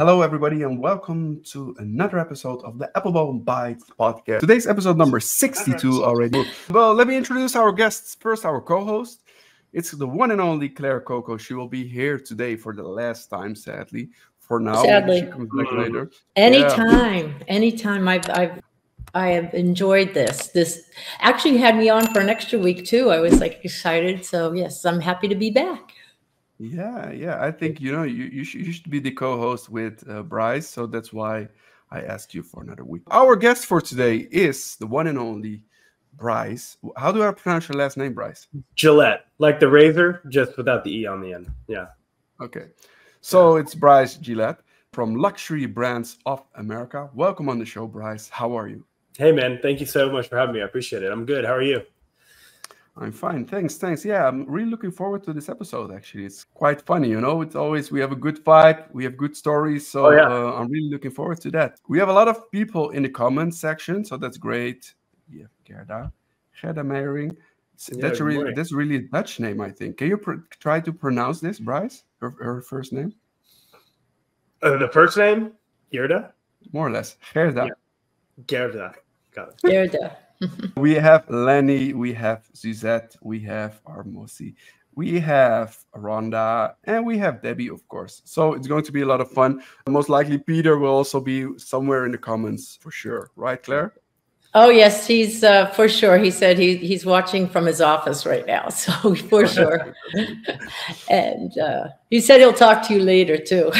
Hello, everybody, and welcome to another episode of the Appelboom Bites podcast. Today's episode number 62 already. Well, let me introduce our guests. First, our co-host. It's the one and only Clare Coco. She will be here today for the last time, sadly. For now, sadly. She comes back later. Anytime. I have enjoyed this actually had me on for an extra week too. I was like excited. So yes, I'm happy to be back. Yeah. I think you should be the co-host with Bryce, so that's why I asked you for another week. Our guest for today is the one and only Bryce. How do I pronounce your last name, Bryce? Gillet, like the razor, just without the E on the end. Yeah. Okay. So it's Bryce Gillet from Luxury Brands of America. Welcome on the show, Bryce. How are you? Hey, man. Thank you so much for having me. I appreciate it. I'm good. How are you? I'm fine. Thanks. Yeah, I'm really looking forward to this episode, actually. It's quite funny, It's always, we have a good vibe. We have good stories. So I'm really looking forward to that. We have a lot of people in the comments section, so that's great. Yeah, Gerda Meiring. That's really a Dutch name, I think. Can you try to pronounce this, Bryce? Her first name? The first name? Gerda? More or less. Gerda. Yeah. Gerda. Got it. Gerda. We have Lenny, we have Suzette, we have Armosi, we have Rhonda, and we have Debbie, of course. So it's going to be a lot of fun. Most likely Peter will also be somewhere in the comments for sure. Right, Claire? Oh, yes, he's for sure. He said he's watching from his office right now. So for sure. And he said he'll talk to you later, too.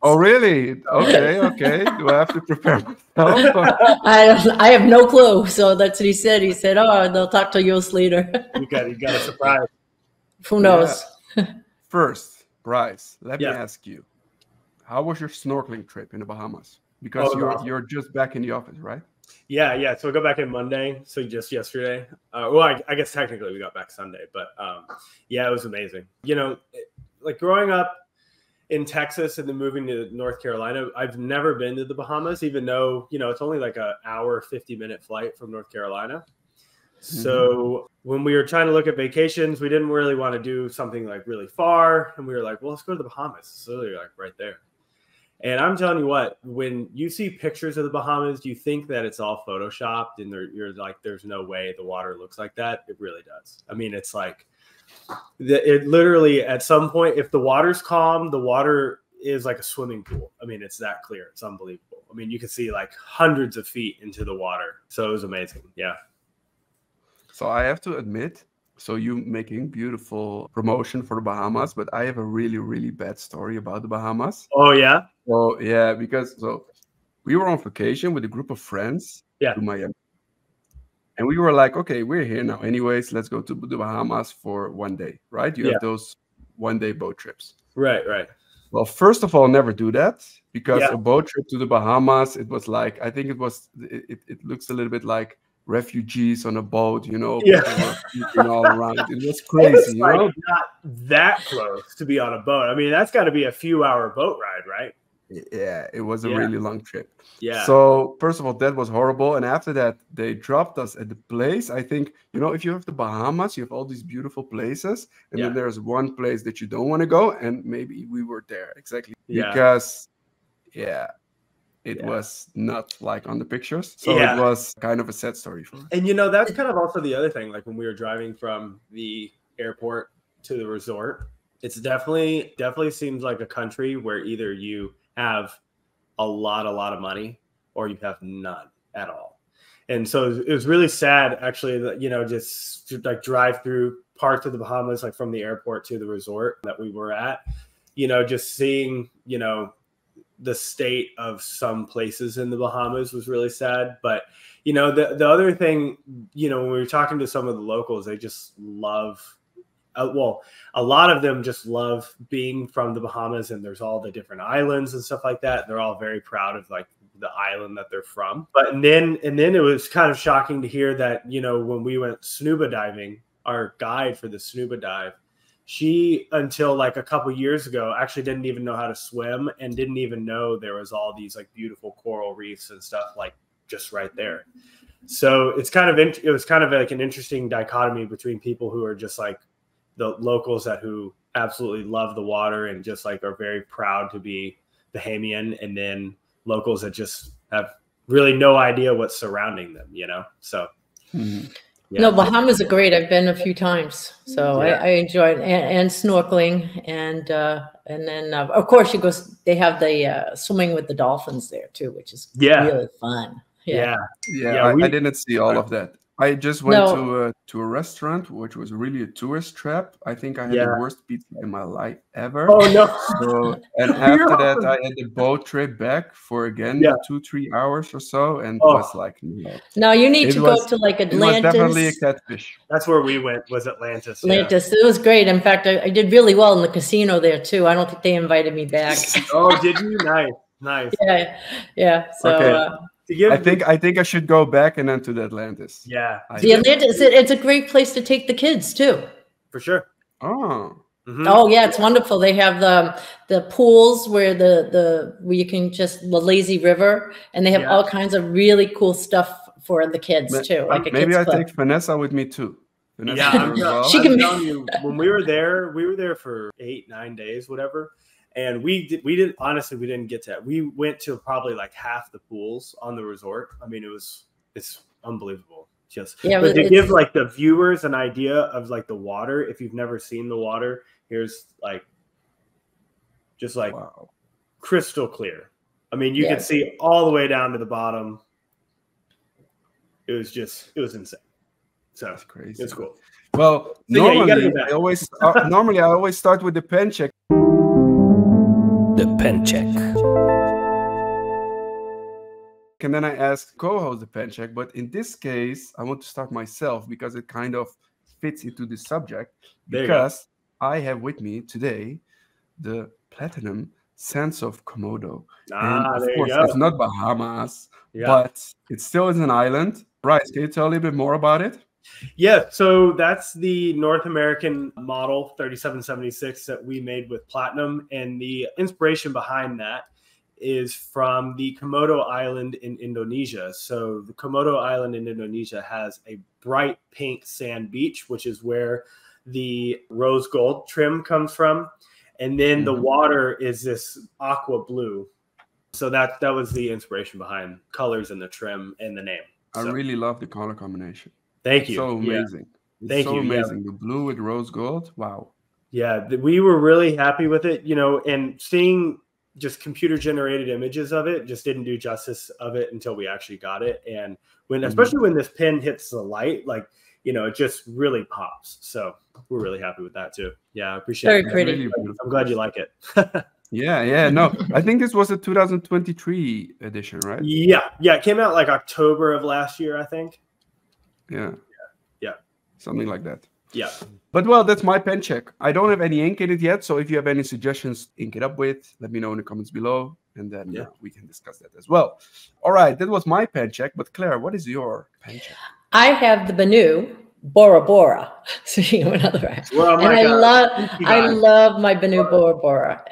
Oh, really? Okay. Do I have to prepare myself? I have no clue. So that's what he said. He said, oh, they'll talk to Joost later. You got a surprise. Who knows? Yeah. First, Bryce, let me ask you, how was your snorkeling trip in the Bahamas? Because you're just back in the office, right? Yeah. So I go back in Monday. So just yesterday. I guess technically we got back Sunday. But it was amazing. Like growing up in Texas and then moving to North Carolina, I've never been to the Bahamas, even though, it's only like an hour, 50-minute flight from North Carolina. So when we were trying to look at vacations, we didn't really want to do something like really far. And we were like, well, let's go to the Bahamas. It's literally like right there. And I'm telling you what, when you see pictures of the Bahamas, you think that it's all Photoshopped and you're like, there's no way the water looks like that. It really does. I mean, it's like, it literally at some point, if the water's calm, the water is like a swimming pool. I mean, it's that clear. It's unbelievable. I mean, you can see like hundreds of feet into the water. So it was amazing. Yeah. So I have to admit, so you making beautiful promotion for the Bahamas, but I have a really, really bad story about the Bahamas. Oh, yeah? Oh, yeah, because we were on vacation with a group of friends to Miami. And we were like, okay, we're here now anyways. Let's go to the Bahamas for one day, right? You have those one-day boat trips. Right. Well, first of all, never do that because a boat trip to the Bahamas, it was like, I think it looks a little bit like refugees on a boat, people were sleeping all around. It was crazy, not that close to be on a boat. I mean, that's got to be a few-hour boat ride, right? Yeah, it was a really long trip. Yeah. So first of all, that was horrible. And after that, they dropped us at the place. I think, if you have the Bahamas, you have all these beautiful places. And then there's one place that you don't want to go. And maybe we were there. Exactly. Yeah. Because, it was not like on the pictures. So it was kind of a sad story for us. And, that's kind of also the other thing. Like when we were driving from the airport to the resort, it's definitely seems like a country where either you have a lot of money or you have none at all. And so it was really sad actually that, just to like drive through parts of the Bahamas, like from the airport to the resort that we were at, just seeing, the state of some places in the Bahamas was really sad. But, the other thing, when we were talking to some of the locals, they just love a lot of them just love being from the Bahamas, and there's all the different islands and stuff like that. They're all very proud of like the island that they're from. But and then it was kind of shocking to hear that, when we went scuba diving, our guide for the scuba dive, she, until like a couple years ago, actually didn't even know how to swim and didn't even know there was all these like beautiful coral reefs and stuff like just right there. So it was kind of like an interesting dichotomy between people who are just like the locals who absolutely love the water and just like are very proud to be Bahamian, and then locals that just have really no idea what's surrounding them, you know? So, yeah. No, Bahamas are great. I've been a few times, so I enjoy it, and snorkeling, and then of course they have the swimming with the dolphins there too, which is really fun. I didn't see all of that. I just went to a restaurant, which was really a tourist trap. I think I had the worst pizza in my life ever. Oh no! So, and after that, I had the boat trip back for again 2-3 hours or so, and it was like, no. No, you need to go to like Atlantis. It was definitely a catfish. That's where we went. Was Atlantis? Atlantis. It was great. In fact, I did really well in the casino there too. I don't think they invited me back. Oh, did you? Nice. Yeah. So. Okay. I think I should go back and then to the Atlantis. Yeah. The Atlantis, it's a great place to take the kids too. For sure. Oh. Oh yeah, it's wonderful. They have the pools where where you can just the lazy river, and they have all kinds of really cool stuff for the kids too. Like maybe I take Vanessa with me too. Vanessa she can. I'm telling you, when we were there for 8-9 days, whatever. And we didn't get to that. We went to probably like half the pools on the resort. I mean, it's unbelievable. But to give like the viewers an idea of like the water, if you've never seen the water, here's like just like crystal clear. I mean, you could see all the way down to the bottom. It was insane. So that's crazy. It's cool. Well, normally I always start with the pen check. The pen check. And then I ask co-host the pen check, but in this case, I want to start myself because it kind of fits into the subject. Because I have with me today the Platinum Sands of Komodo. And of course, it's not Bahamas, but it still is an island. Bryce, can you tell a little bit more about it? Yeah, so that's the North American model 3776 that we made with Platinum, and the inspiration behind that is from the Komodo Island in Indonesia. So the Komodo Island in Indonesia has a bright pink sand beach, which is where the rose gold trim comes from, and then the water is this aqua blue. So that was the inspiration behind colors and the trim and the name. I really love the color combination. Thank you. So amazing. Thank you. Amazing. The blue with rose gold. Wow. Yeah, we were really happy with it, and seeing just computer generated images of it just didn't do justice of it until we actually got it. And especially when this pen hits the light, like, it just really pops. So we're really happy with that too. Yeah, I appreciate it. Very pretty. Really I'm glad you like it. Yeah. No, I think this was a 2023 edition, right? Yeah. It came out like October of last year, I think. Yeah. Something like that. Yeah. But well, that's my pen check. I don't have any ink in it yet, so if you have any suggestions to ink it up with, let me know in the comments below, and then we can discuss that as well. All right, that was my pen check. But Claire, what is your pen check? I have the Benu Bora Bora. Speaking of another act. Well, and I love my Benu Bora Bora.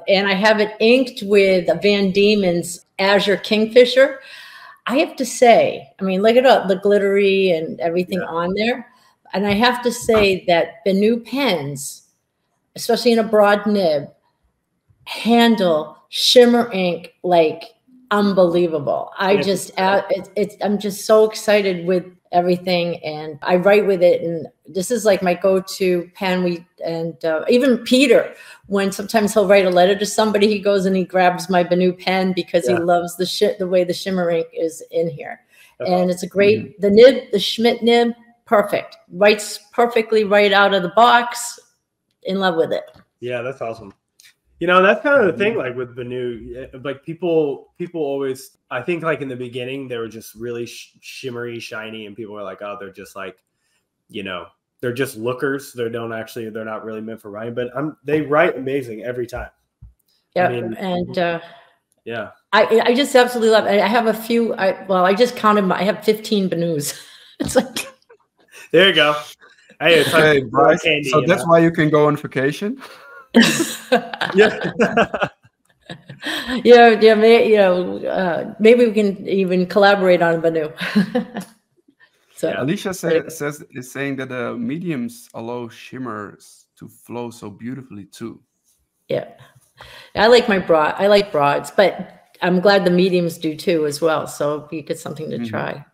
And I have it inked with Van Diemen's Azure Kingfisher. I have to say, I mean, look at the glittery and everything on there. And I have to say that Benu pens, especially in a broad nib, handle shimmer ink like unbelievable. I'm just so excited with everything, and I write with it, and this is like my go-to pen. Even Peter, when sometimes he'll write a letter to somebody, he goes and he grabs my Benu pen because he loves the way the shimmer ink is in here. And it's a great the nib, the Schmidt nib, perfect, writes perfectly right out of the box. In love with it. Yeah, that's awesome. That's kind of the thing, like with Benu, like people always, I think like in the beginning, they were just really shimmery, shiny, and people were like, oh, they're just like, they're just lookers. They're not really meant for writing, but they write amazing every time. Yeah. I just absolutely love it. I have a few, I just counted I have 15 Benus. It's like. There you go. Hey, it's like Bryce, candy, so that's why you can go on vacation. Maybe we can even collaborate on Benu. Alicia is saying that the mediums allow shimmers to flow so beautifully too. Yeah. I like broads, but I'm glad the mediums do too as well. So you get something to try.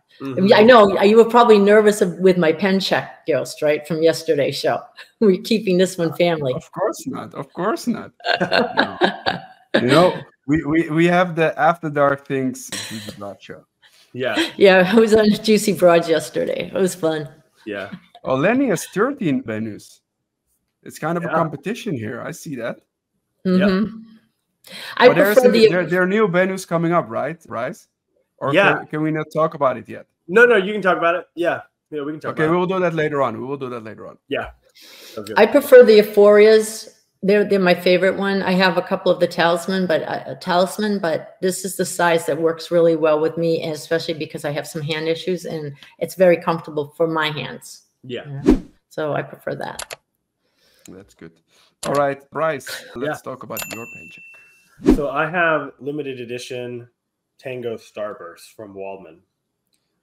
I know you were probably nervous with my pen check, Joost, right, from yesterday's show. We're keeping this one family. Of course not. Of course not. No. You know, we have the after dark things Juicy Broad show. Yeah. Yeah, I was on Juicy Broads yesterday. It was fun. Yeah. Oh, Lenny has 13 Benus. It's kind of a competition here. I see that. Yeah. I prefer there are new Benus coming up, right, Bryce? Or can we not talk about it yet? No, you can talk about it. Yeah, we can talk about it. Okay, we will do that later on. Yeah. I prefer the Euphorias. They're my favorite one. I have a couple of the Talisman, but this is the size that works really well with me, and especially because I have some hand issues, and it's very comfortable for my hands. Yeah. So I prefer that. That's good. All right, Bryce, let's talk about your pen check. So I have limited edition Tango Starburst from Waldman.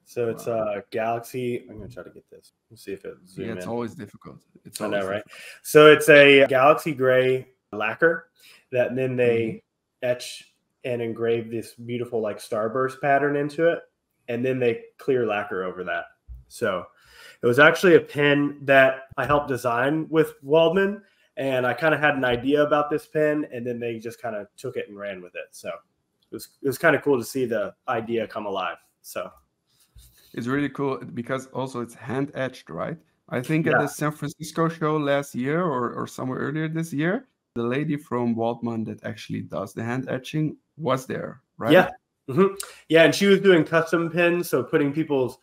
So it's a Galaxy. I'm going to try to get this. Let's see if it zooms in. Yeah, it's always difficult. I know, right? So it's a Galaxy Gray lacquer that then they etch and engrave this beautiful like starburst pattern into it. And then they clear lacquer over that. So it was actually a pen that I helped design with Waldman. And I kind of had an idea about this pen, and then they just kind of took it and ran with it. So it was kind of cool to see the idea come alive. So it's really cool because also it's hand etched, right? I think at the San Francisco show last year or somewhere earlier this year, the lady from Waldman that actually does the hand etching was there, right? Yeah. Yeah, and she was doing custom pins, so putting people's,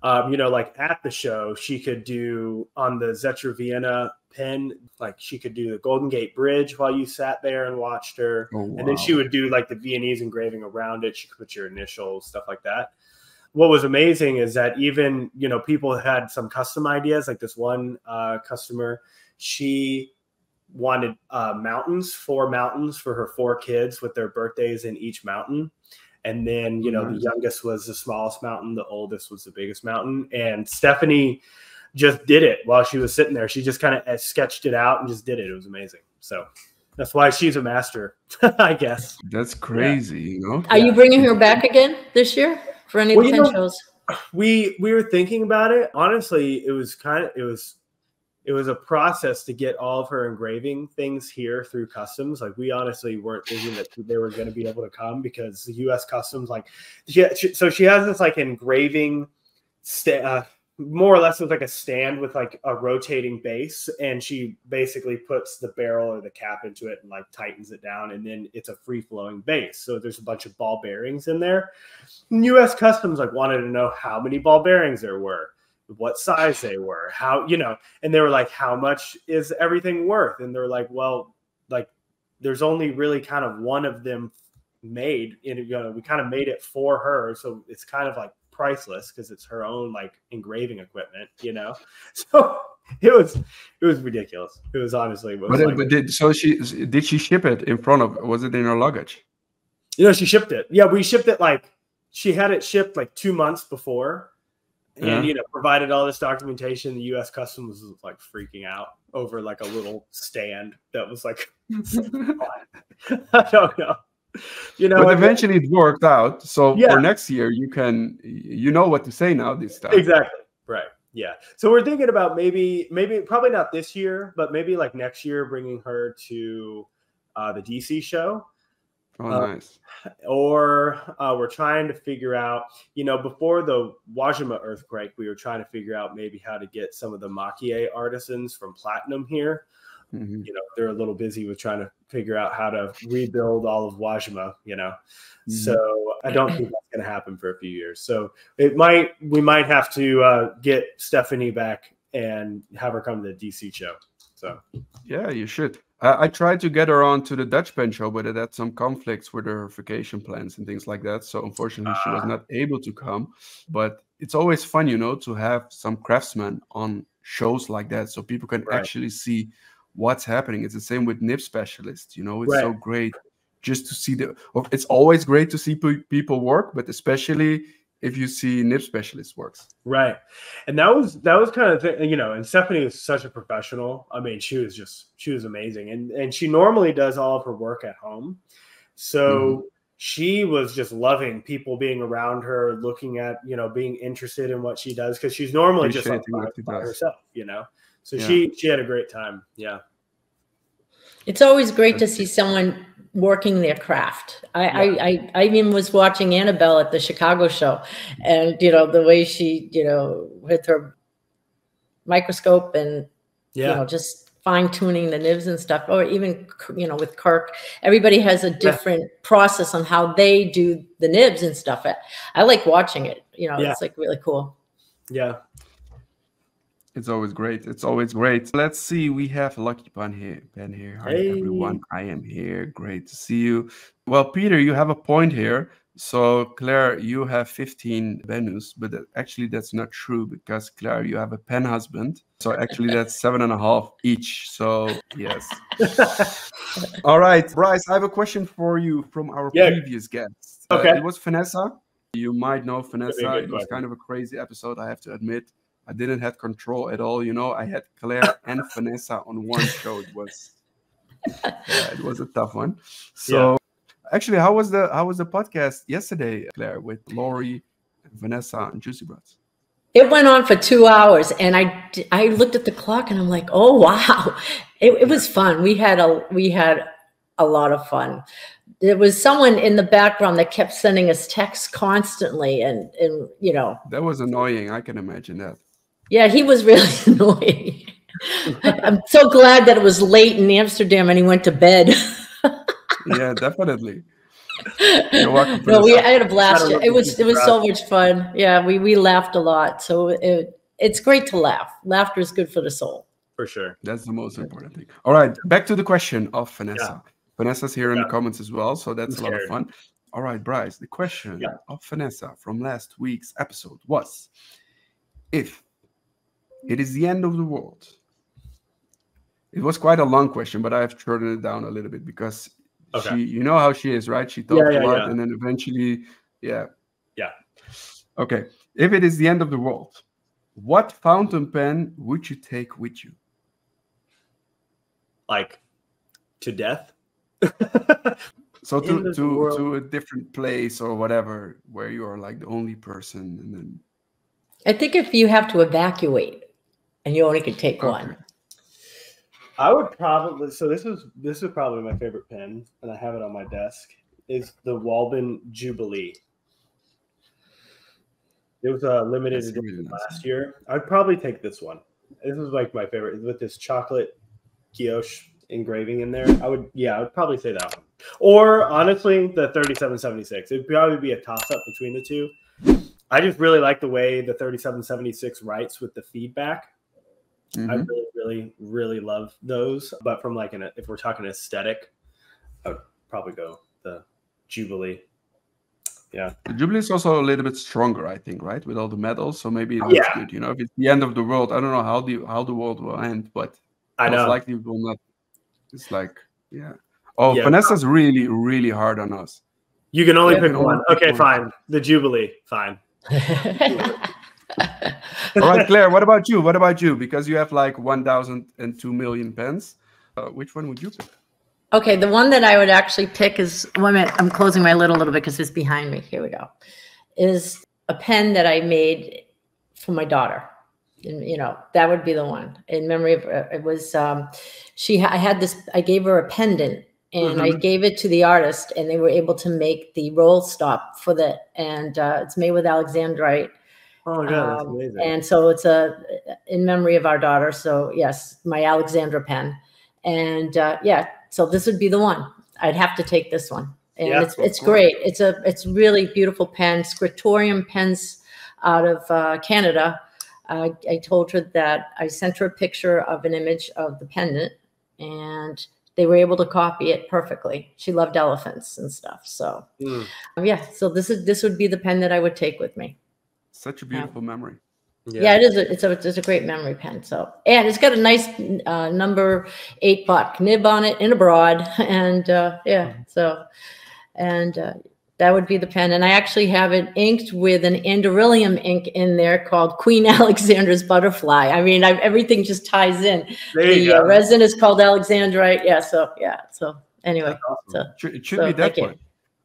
like at the show, she could do on the Zetra Vienna pen, like she could do the Golden Gate Bridge while you sat there and watched her. Oh, wow. And then she would do like the Viennese engraving around it. She could put your initials, stuff like that. What was amazing is that even, people had some custom ideas. Like this one customer, she wanted mountains, 4 mountains for her 4 kids with their birthdays in each mountain. And then, the youngest was the smallest mountain. The oldest was the biggest mountain. And Stephanie just did it while she was sitting there. She just kind of sketched it out and just did it. It was amazing. So that's why she's a master, I guess. That's crazy, Are you bringing her back again this year for any of the pen shows? We were thinking about it. Honestly, it was a process to get all of her engraving things here through customs. Like we honestly weren't thinking that they were going to be able to come because the U.S. customs, so she has this like engraving more or less it was like a stand with like a rotating base, and she basically puts the barrel or the cap into it and like tightens it down, and then it's a free flowing base. So there's a bunch of ball bearings in there. And U.S. Customs wanted to know how many ball bearings there were, what size they were, how, and they were like, how much is everything worth? And they're like, well, like there's only really kind of one of them made, and we kind of made it for her, so it's kind of like priceless because it's her own like engraving equipment, So it was ridiculous. It was honestly. Did she ship it in front of? Was it in her luggage? She shipped it. Yeah, we shipped it she had it shipped like 2 months before, and provided all this documentation. The U.S. Customs was like freaking out over like a little stand that was like, I don't know. But eventually it worked out. So for next year, you know what to say now this time. Exactly. Right. Yeah. So we're thinking about maybe probably not this year, but maybe like next year, bringing her to the DC show. Oh, nice. Or we're trying to figure out, before the Wajima earthquake, we were trying to figure out maybe how to get some of the makie artisans from Platinum here. Mm-hmm. They're a little busy with trying to figure out how to rebuild all of Wajima, Mm-hmm. So I don't think that's going to happen for a few years. So we might have to get Stephanie back and have her come to the DC show. So yeah, you should. I tried to get her on to the Dutch pen show, but it had some conflicts with her vacation plans and things like that. So unfortunately, she was not able to come. But it's always fun, to have some craftsmen on shows like that, so people can actually see what's happening. It's the same with nib specialists. It's so great just to see it's always great to see people work, but especially if you see nib specialist works. Right. And that was kind of thing, you know, and Stephanie is such a professional. I mean, she was amazing. And she normally does all of her work at home. So she was just loving people being around her, looking at, you know, being interested in what she does. Cause she's normally just like by herself, you know? So she had a great time. Yeah. It's always great to see someone working their craft. I even was watching Annabelle at the Chicago show, and you know the way she, you know, with her microscope and you know just fine tuning the nibs and stuff, or even you know with Kirk, everybody has a different process on how they do the nibs and stuff. I like watching it. You know, it's like really cool. Yeah. It's always great. It's always great. Let's see. We have Lucky Pun here. Ben here. Hi, everyone. I am here. Great to see you. Well, Peter, you have a point here. So, Claire, you have 15 Benus, but actually that's not true because, Claire, you have a pen husband. So, actually, that's 7.5 each. So, yes. All right, Bryce, I have a question for you from our previous guest. Okay. It was Vanessa. You might know Vanessa. It was kind of a crazy episode, I have to admit. I didn't have control at all. You know, I had Claire and Vanessa on one show. It was a tough one. So actually, how was the podcast yesterday, Claire, with Lori, Vanessa, and Juicy Brats? It went on for 2 hours, and I looked at the clock and I'm like, oh wow, it was fun. We had a lot of fun. There was someone in the background that kept sending us texts constantly, and you know that was annoying. I can imagine that. Yeah, he was really annoying. I'm so glad that it was late in Amsterdam and he went to bed. Yeah, definitely. You're welcome. No, I had a blast. It was so much fun. Yeah, we laughed a lot. So it's great to laugh. Laughter is good for the soul. For sure. That's the most important thing. All right, back to the question of Vanessa. Vanessa's here in the comments as well, so that's a lot of fun. All right, Bryce, the question of Vanessa from last week's episode was, if it is the end of the world. It was quite a long question, but I have shortened it down a little bit because she, you know how she is, right? She talks a lot and then eventually, Okay. If it is the end of the world, what fountain pen would you take with you? Like to death? So to a different place or whatever, where you are like the only person, and then I think if you have to evacuate and you only could take one. I would probably, so this is probably my favorite pen, and I have it on my desk, is the Walben Jubilee. It was a limited edition last year. I'd probably take this one. This is like my favorite, with this chocolate guilloche engraving in there. I would probably say that one. Or honestly, the 3776. It'd probably be a toss-up between the two. I just really like the way the 3776 writes with the feedback. I really, really, really love those. But from like if we're talking aesthetic, I would probably go the Jubilee. Yeah. The Jubilee is also a little bit stronger, I think, right? With all the metals. So maybe it looks good. You know, if it's the end of the world, I don't know how the world will end, but I know. Most likely it will not. It's like, Vanessa's really, really hard on us. You can only pick one. Okay, fine. The Jubilee, fine. All right, Claire, what about you? Because you have like 1,002 million pens. Which one would you pick? Okay, the one that I would actually pick is, one minute, I'm closing my lid a little bit because it's behind me. Here we go. Is a pen that I made for my daughter. And, you know, that would be the one in memory of, it was, I gave her a pendant, and I gave it to the artist, and they were able to make the roll stop for the, and it's made with alexandrite. Oh my God, that's amazing. And so it's in memory of our daughter. So yes, my Alexandra pen. And so this would be the one. I'd have to take this one. And it's great. It's really beautiful pen, Scriptorium pens out of Canada. I told her that I sent her a picture of an image of the pendant, and they were able to copy it perfectly. She loved elephants and stuff. So so this would be the pen that I would take with me. Such a beautiful memoy. Yeah, it is. It's a great memory pen. So, and it's got a nice number 8 buck nib on it in a broad, and That would be the pen. And I actually have it inked with an Andoryllium ink in there called Queen Alexandra's Butterfly. I mean, everything just ties in. The resin is called Alexandrite. Yeah. So anyway, awesome. It should be that one.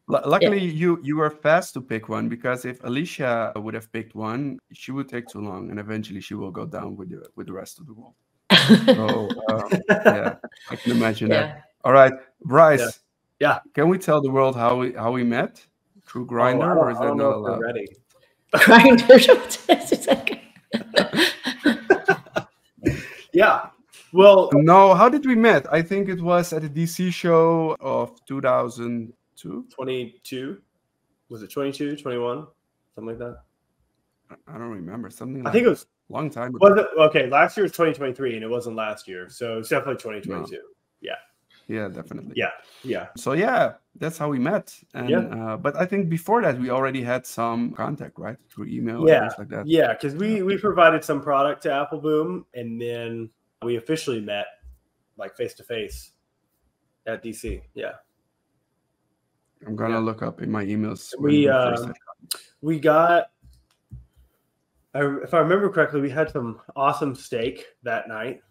Luckily, you were fast to pick one, because if Alicia would have picked one, she would take too long, and eventually she will go down with the rest of the world. So yeah, I can imagine that. All right, Bryce. Yeah. Can we tell the world how we met? Through Grindr, or is that not allowed? Ready. Grindr. Yeah. Well, no. How did we met? I think it was at the DC show of 2002. 22. Was it 22, 21? Something like that. I don't remember. Something. I think it was a long time ago. Was it? Okay, last year was 2023, and it wasn't last year, so it's definitely 2022. No. Yeah. Yeah, definitely. Yeah. So yeah, that's how we met. And but I think before that we already had some contact, right? Through email and things like that. Yeah, because we provided some product to Appelboom, and then we officially met like face to face at DC. Yeah. I'm gonna look up in my emails. We got, if I remember correctly, we had some awesome steak that night.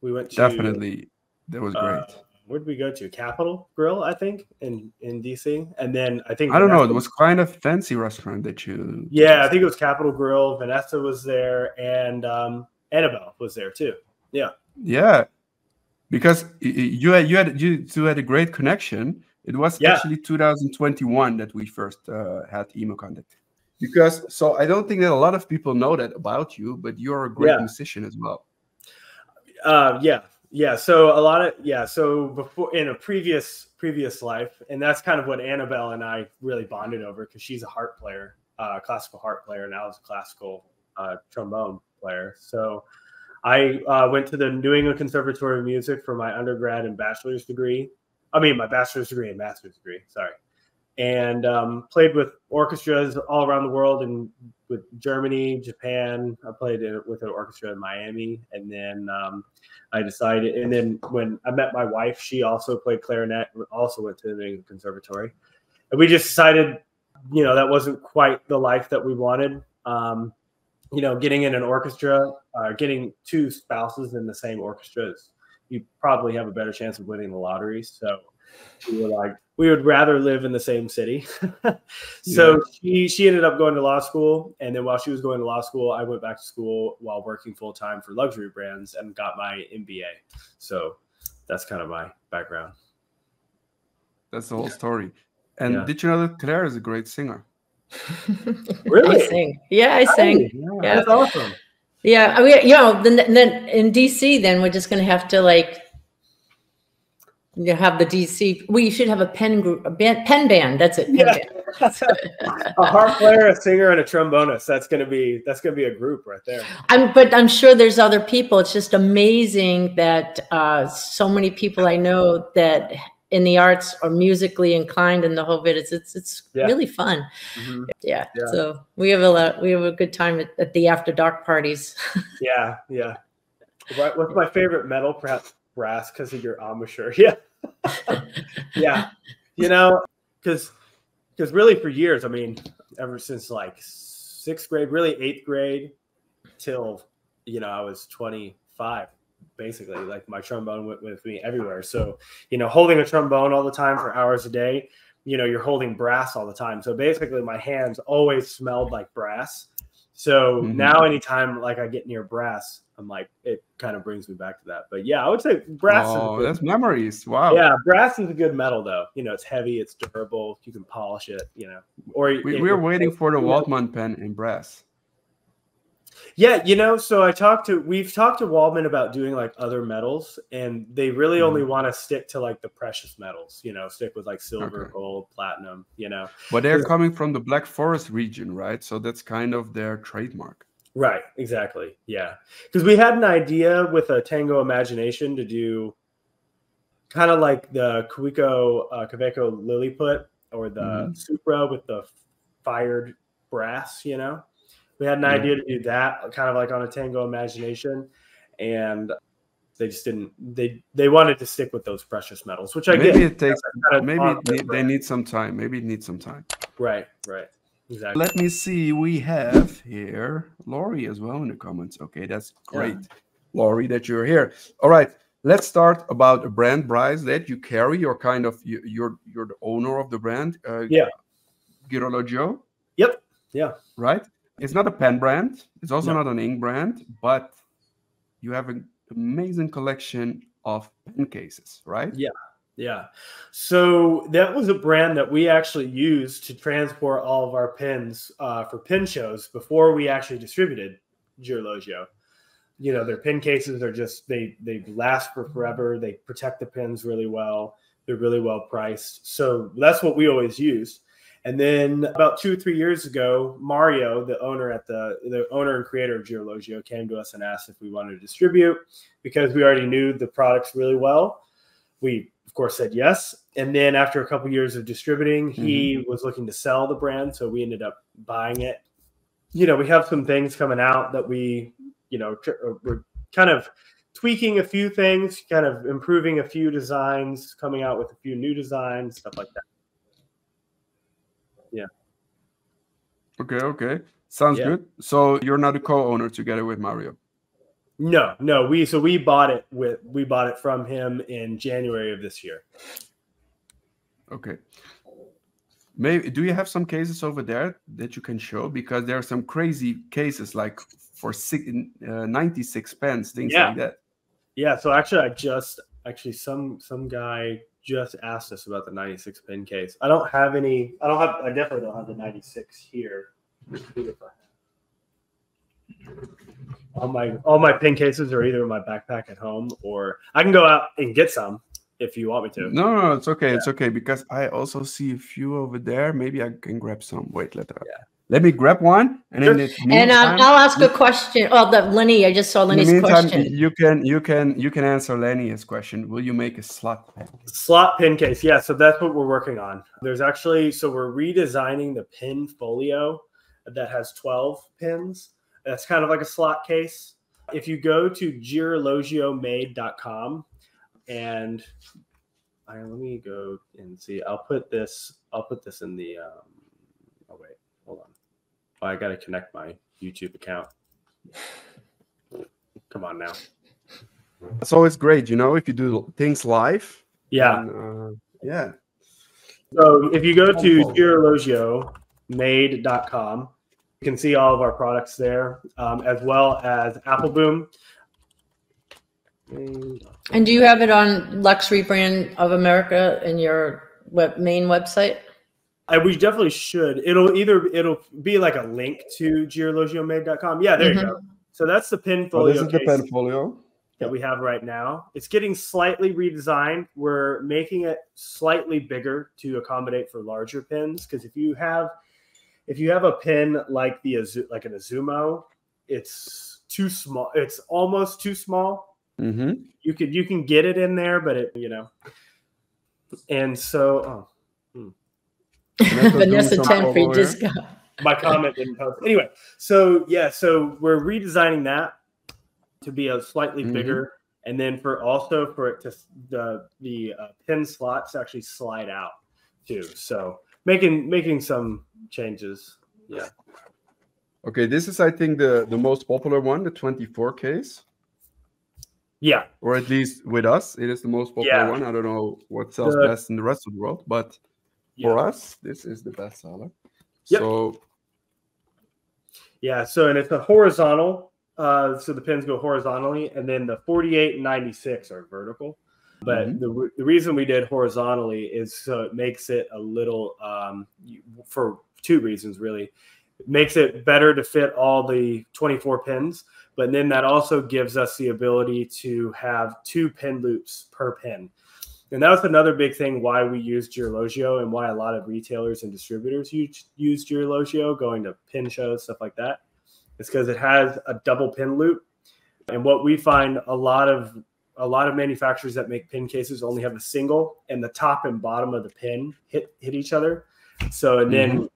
We went to definitely. That was great. Where did we go to? Capitol Grill, I think, in DC. And then I think I don't know. It was kind of fancy restaurant that you. Yeah, I think it was Capitol Grill. Vanessa was there, and Annabelle was there too. Yeah. Yeah, because you two had a great connection. It was actually 2021 that we first had email contact. Because I don't think that a lot of people know that about you, but you're a great musician as well. Yeah, so before, in a previous life, and that's kind of what Annabelle and I really bonded over, because she's a harp player, classical harp player, and I was a classical trombone player. So I went to the New England Conservatory of Music for my undergrad and bachelor's degree. I mean, my bachelor's degree and master's degree, sorry. And played with orchestras all around the world, and with Germany, Japan. I played with an orchestra in Miami, and then I decided. And then when I met my wife, she also played clarinet, also went to the conservatory, and we just decided, that wasn't quite the life that we wanted. Getting in an orchestra, getting two spouses in the same orchestra, you probably have a better chance of winning the lottery. So we were like, we would rather live in the same city. So she ended up going to law school. And then while she was going to law school, I went back to school while working full time for luxury brands and got my MBA. So that's kind of my background. That's the whole story. And did you know that Claire is a great singer? Really? I sing. Yeah, I sang. Yeah. That's awesome. Yeah. I mean, then in DC, then we're just going to have to have the DC. We should have a pen group, pen band. That's it. Pen band. A harp player, a singer, and a trombonist. That's gonna be a group right there. But I'm sure there's other people. It's just amazing that so many people I know that in the arts are musically inclined, and the whole bit. It's really fun. Mm-hmm. Yeah. So we have a good time at the after dark parties. Yeah. Right. What's my favorite metal? Perhaps brass, because of your embouchure. Yeah. Yeah. Because really for years, I mean, ever since like 6th grade, really 8th grade till, I was 25, basically, like my trombone went with me everywhere. So, holding a trombone all the time for hours a day, you're holding brass all the time. So basically my hands always smelled like brass. So now anytime like I get near brass, I'm like, it kind of brings me back to that. But yeah, I would say brass. Oh, that's memories. Wow. Yeah, brass is a good metal though. It's heavy, it's durable, you can polish it, Or we're waiting for the Waldman pen in brass. Yeah, so we've talked to Waldman about doing like other metals, and they really only want to stick to like the precious metals, stick with like silver, gold, platinum, But they're coming from the Black Forest region, right? So that's kind of their trademark. Right, exactly. Yeah. Because we had an idea with a Tango Imagination to do kind of like the Kaweco Lilliput, or the Supra with the fired brass, We had an idea to do that kind of like on a Tango Imagination. And They just didn't. They wanted to stick with those precious metals, which I maybe get. It takes. Maybe they need some time. Maybe it needs some time. Right. Exactly. Let me see. We have here Lori as well in the comments. Okay, that's great, Lori, that you're here. All right, let's start about a brand, Bryce, that you carry. You're kind of you're the owner of the brand. Girologio. Yep. Yeah. Right. It's not a pen brand. It's also not an ink brand, but you have an amazing collection of pen cases, right? Yeah. So that was a brand that we actually used to transport all of our pens for pen shows before we actually distributed Girologio. You know, their pen cases are just, they last for forever. They protect the pens really well. They're really well priced. So that's what we always used. And then about 2 or 3 years ago, Mario, the owner and creator of Girologio, came to us and asked if we wanted to distribute because we already knew the products really well. We, of course, said yes. And then after a couple of years of distributing, he was looking to sell the brand. So we ended up buying it. You know, we have some things coming out that we're kind of tweaking a few things, kind of improving a few designs, coming out with a few new designs, stuff like that. Yeah. Okay. Sounds good. So you're not a co-owner together with Mario? No. We bought it from him in January of this year. Okay. Maybe do you have some cases over there that you can show? Because there are some crazy cases like for 96 pence, things like that. Yeah. So actually, some guy just asked us about the 96 pen case. I definitely don't have the 96 here. All my pen cases are either in my backpack at home, or I can go out and get some if you want me to. No, it's okay. Yeah. It's okay, because I also see a few over there. Maybe I can grab some. Wait, let me grab one, and then I'll ask a question. Oh, Lenny, I just saw Lenny's question. You can answer Lenny's question. Will you make a slot pen? Slot pen case, yeah. So that's what we're working on. There's actually, we're redesigning the pen folio that has 12 pins. That's kind of like a slot case. If you go to girologiomade.com, and let me go and see. I'll put this in the. Oh wait, hold on. Oh, I got to connect my YouTube account. Come on now. It's always great, if you do things live. Yeah. Yeah. So if you go to girologiomade.com, you can see all of our products there, as well as Appelboom. And do you have it on Luxury Brand of America in your main website? We definitely should. It'll be like a link to girologiomade.com. Yeah, there you go. So that's the pen folio. This is the pen folio that we have right now. It's getting slightly redesigned. We're making it slightly bigger to accommodate for larger pens, because if you have a pen like an Azumo, it's too small. It's almost too small. You can get it in there, but and so Vanessa 10 free discount. My comment didn't post. Anyway, so we're redesigning that to be a slightly bigger, and then for it to the pin slots actually slide out too. So making some changes. Yeah. Okay, this is, I think, the most popular one, the 24 case. Yeah. Or at least with us, it is the most popular one. I don't know what sells best in the rest of the world, but for us, this is the best seller. Yep. So and it's a horizontal. So the pins go horizontally, and then the 48 and 96 are vertical. But the reason we did horizontally is so it makes it a little, for two reasons, really. It makes it better to fit all the 24 pins, but then that also gives us the ability to have 2 pin loops per pin. And that was another big thing why we use Girologio, and why a lot of retailers and distributors use Girologio, going to pin shows, stuff like that. It's because it has a double pin loop. And what we find, a lot of manufacturers that make pin cases only have a single, and the top and bottom of the pin hit each other. So, and then,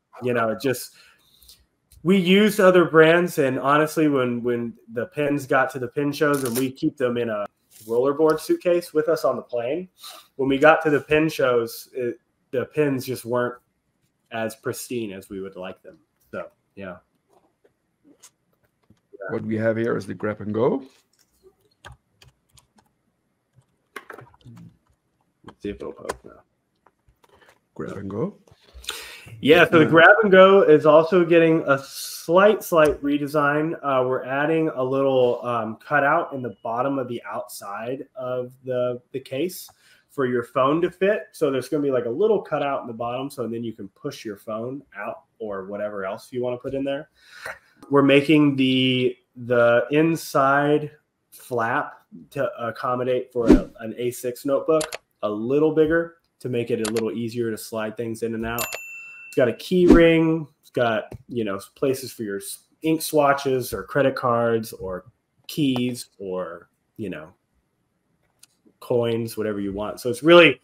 we used other brands, and honestly, when the pins got to the pin shows, and we keep them in a rollerboard suitcase with us on the plane. When we got to the pen shows, the pens just weren't as pristine as we would like them. So, yeah. What we have here is the grab and go. Let's see if it'll poke now. Grab and go. Yeah, so the grab and go is also getting a slight redesign. We're adding a little cutout in the bottom of the outside of the case for your phone to fit. So there's going to be like a little cutout in the bottom, so then you can push your phone out or whatever else you want to put in there. We're making the inside flap to accommodate for an A6 notebook a little bigger to make it a little easier to slide things in and out. It's got a key ring. It's got, you know, places for your ink swatches or credit cards or keys or, you know, coins, whatever you want. So it's really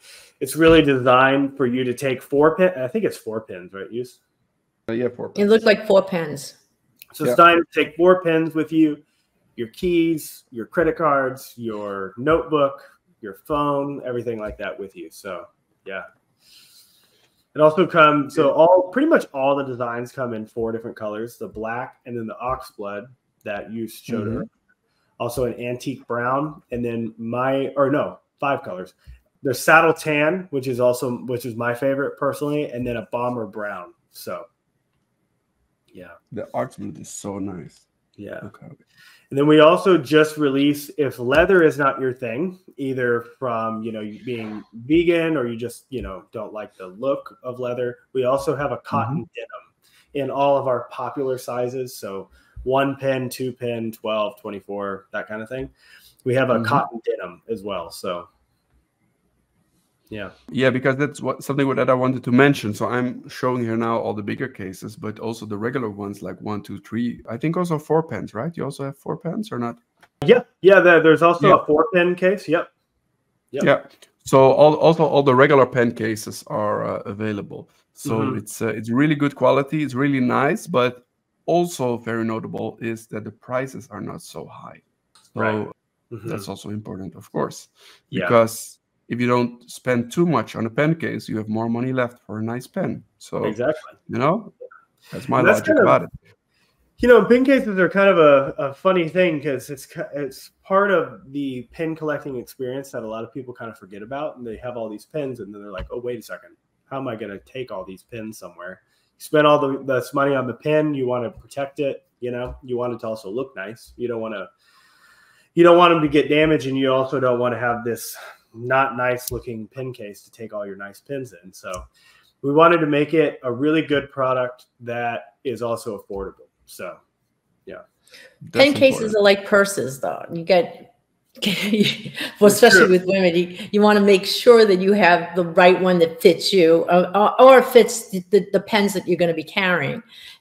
designed for you to take 4 pens. I think it's 4 pens, right? Use? Yeah, 4 pens. It looked like 4 pens. So it's designed to take 4 pens with you, your keys, your credit cards, your notebook, your phone, everything like that with you. So yeah. It also comes, so pretty much all the designs come in 4 different colors: the black, and then the ox blood that you showed her. Also an antique brown, and then 5 colors. There's saddle tan, which is my favorite personally, and then a bomber brown. So yeah. The ox blood is so nice. Yeah. Okay. And then we also just released, if leather is not your thing, either from, you know, you being vegan or you just, you know, don't like the look of leather, we also have a cotton denim in all of our popular sizes. So 1 pen, 2 pen, 12, 24, that kind of thing. We have a cotton denim as well. So yeah. Yeah, because that's something that I wanted to mention. So I'm showing here now all the bigger cases, but also the regular ones like 1, 2, 3. I think also 4 pens, right? You also have 4 pens or not? Yeah. There's also a 4 pen case. Yep. Yeah. So all the regular pen cases are available. So it's really good quality. It's really nice, but also very notable is that the prices are not so high. So that's also important, of course, because if you don't spend too much on a pen case, you have more money left for a nice pen. So exactly, you know, that's my logic about it. You know, pen cases are kind of a funny thing because it's part of the pen collecting experience that a lot of people kind of forget about, and they have all these pens, and then they're like, "Oh, wait a second, how am I going to take all these pens somewhere?" You spend all this money on the pen, you want to protect it, you know, you want it to also look nice. You don't want them to get damaged, and you also don't want to have this not nice looking pen case to take all your nice pens in. So we wanted to make it a really good product that is also affordable. So yeah. Pen cases are like purses though. You get, well, especially with women, you want to make sure that you have the right one that fits you or fits the pens that you're going to be carrying.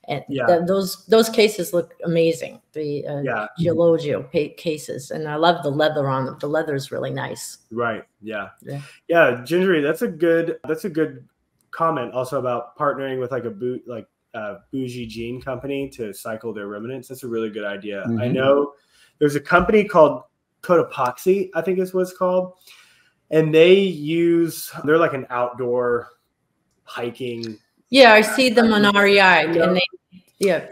And those cases look amazing. The Girologio cases, and I love the leather on them. The leather is really nice. Right. Yeah. Gingery, that's a good comment also about partnering with like a bougie jean company to cycle their remnants. That's a really good idea. I know there's a company called Cotopaxi, I think is what it's called, and they're like an outdoor hiking. Yeah, I see them on REI, and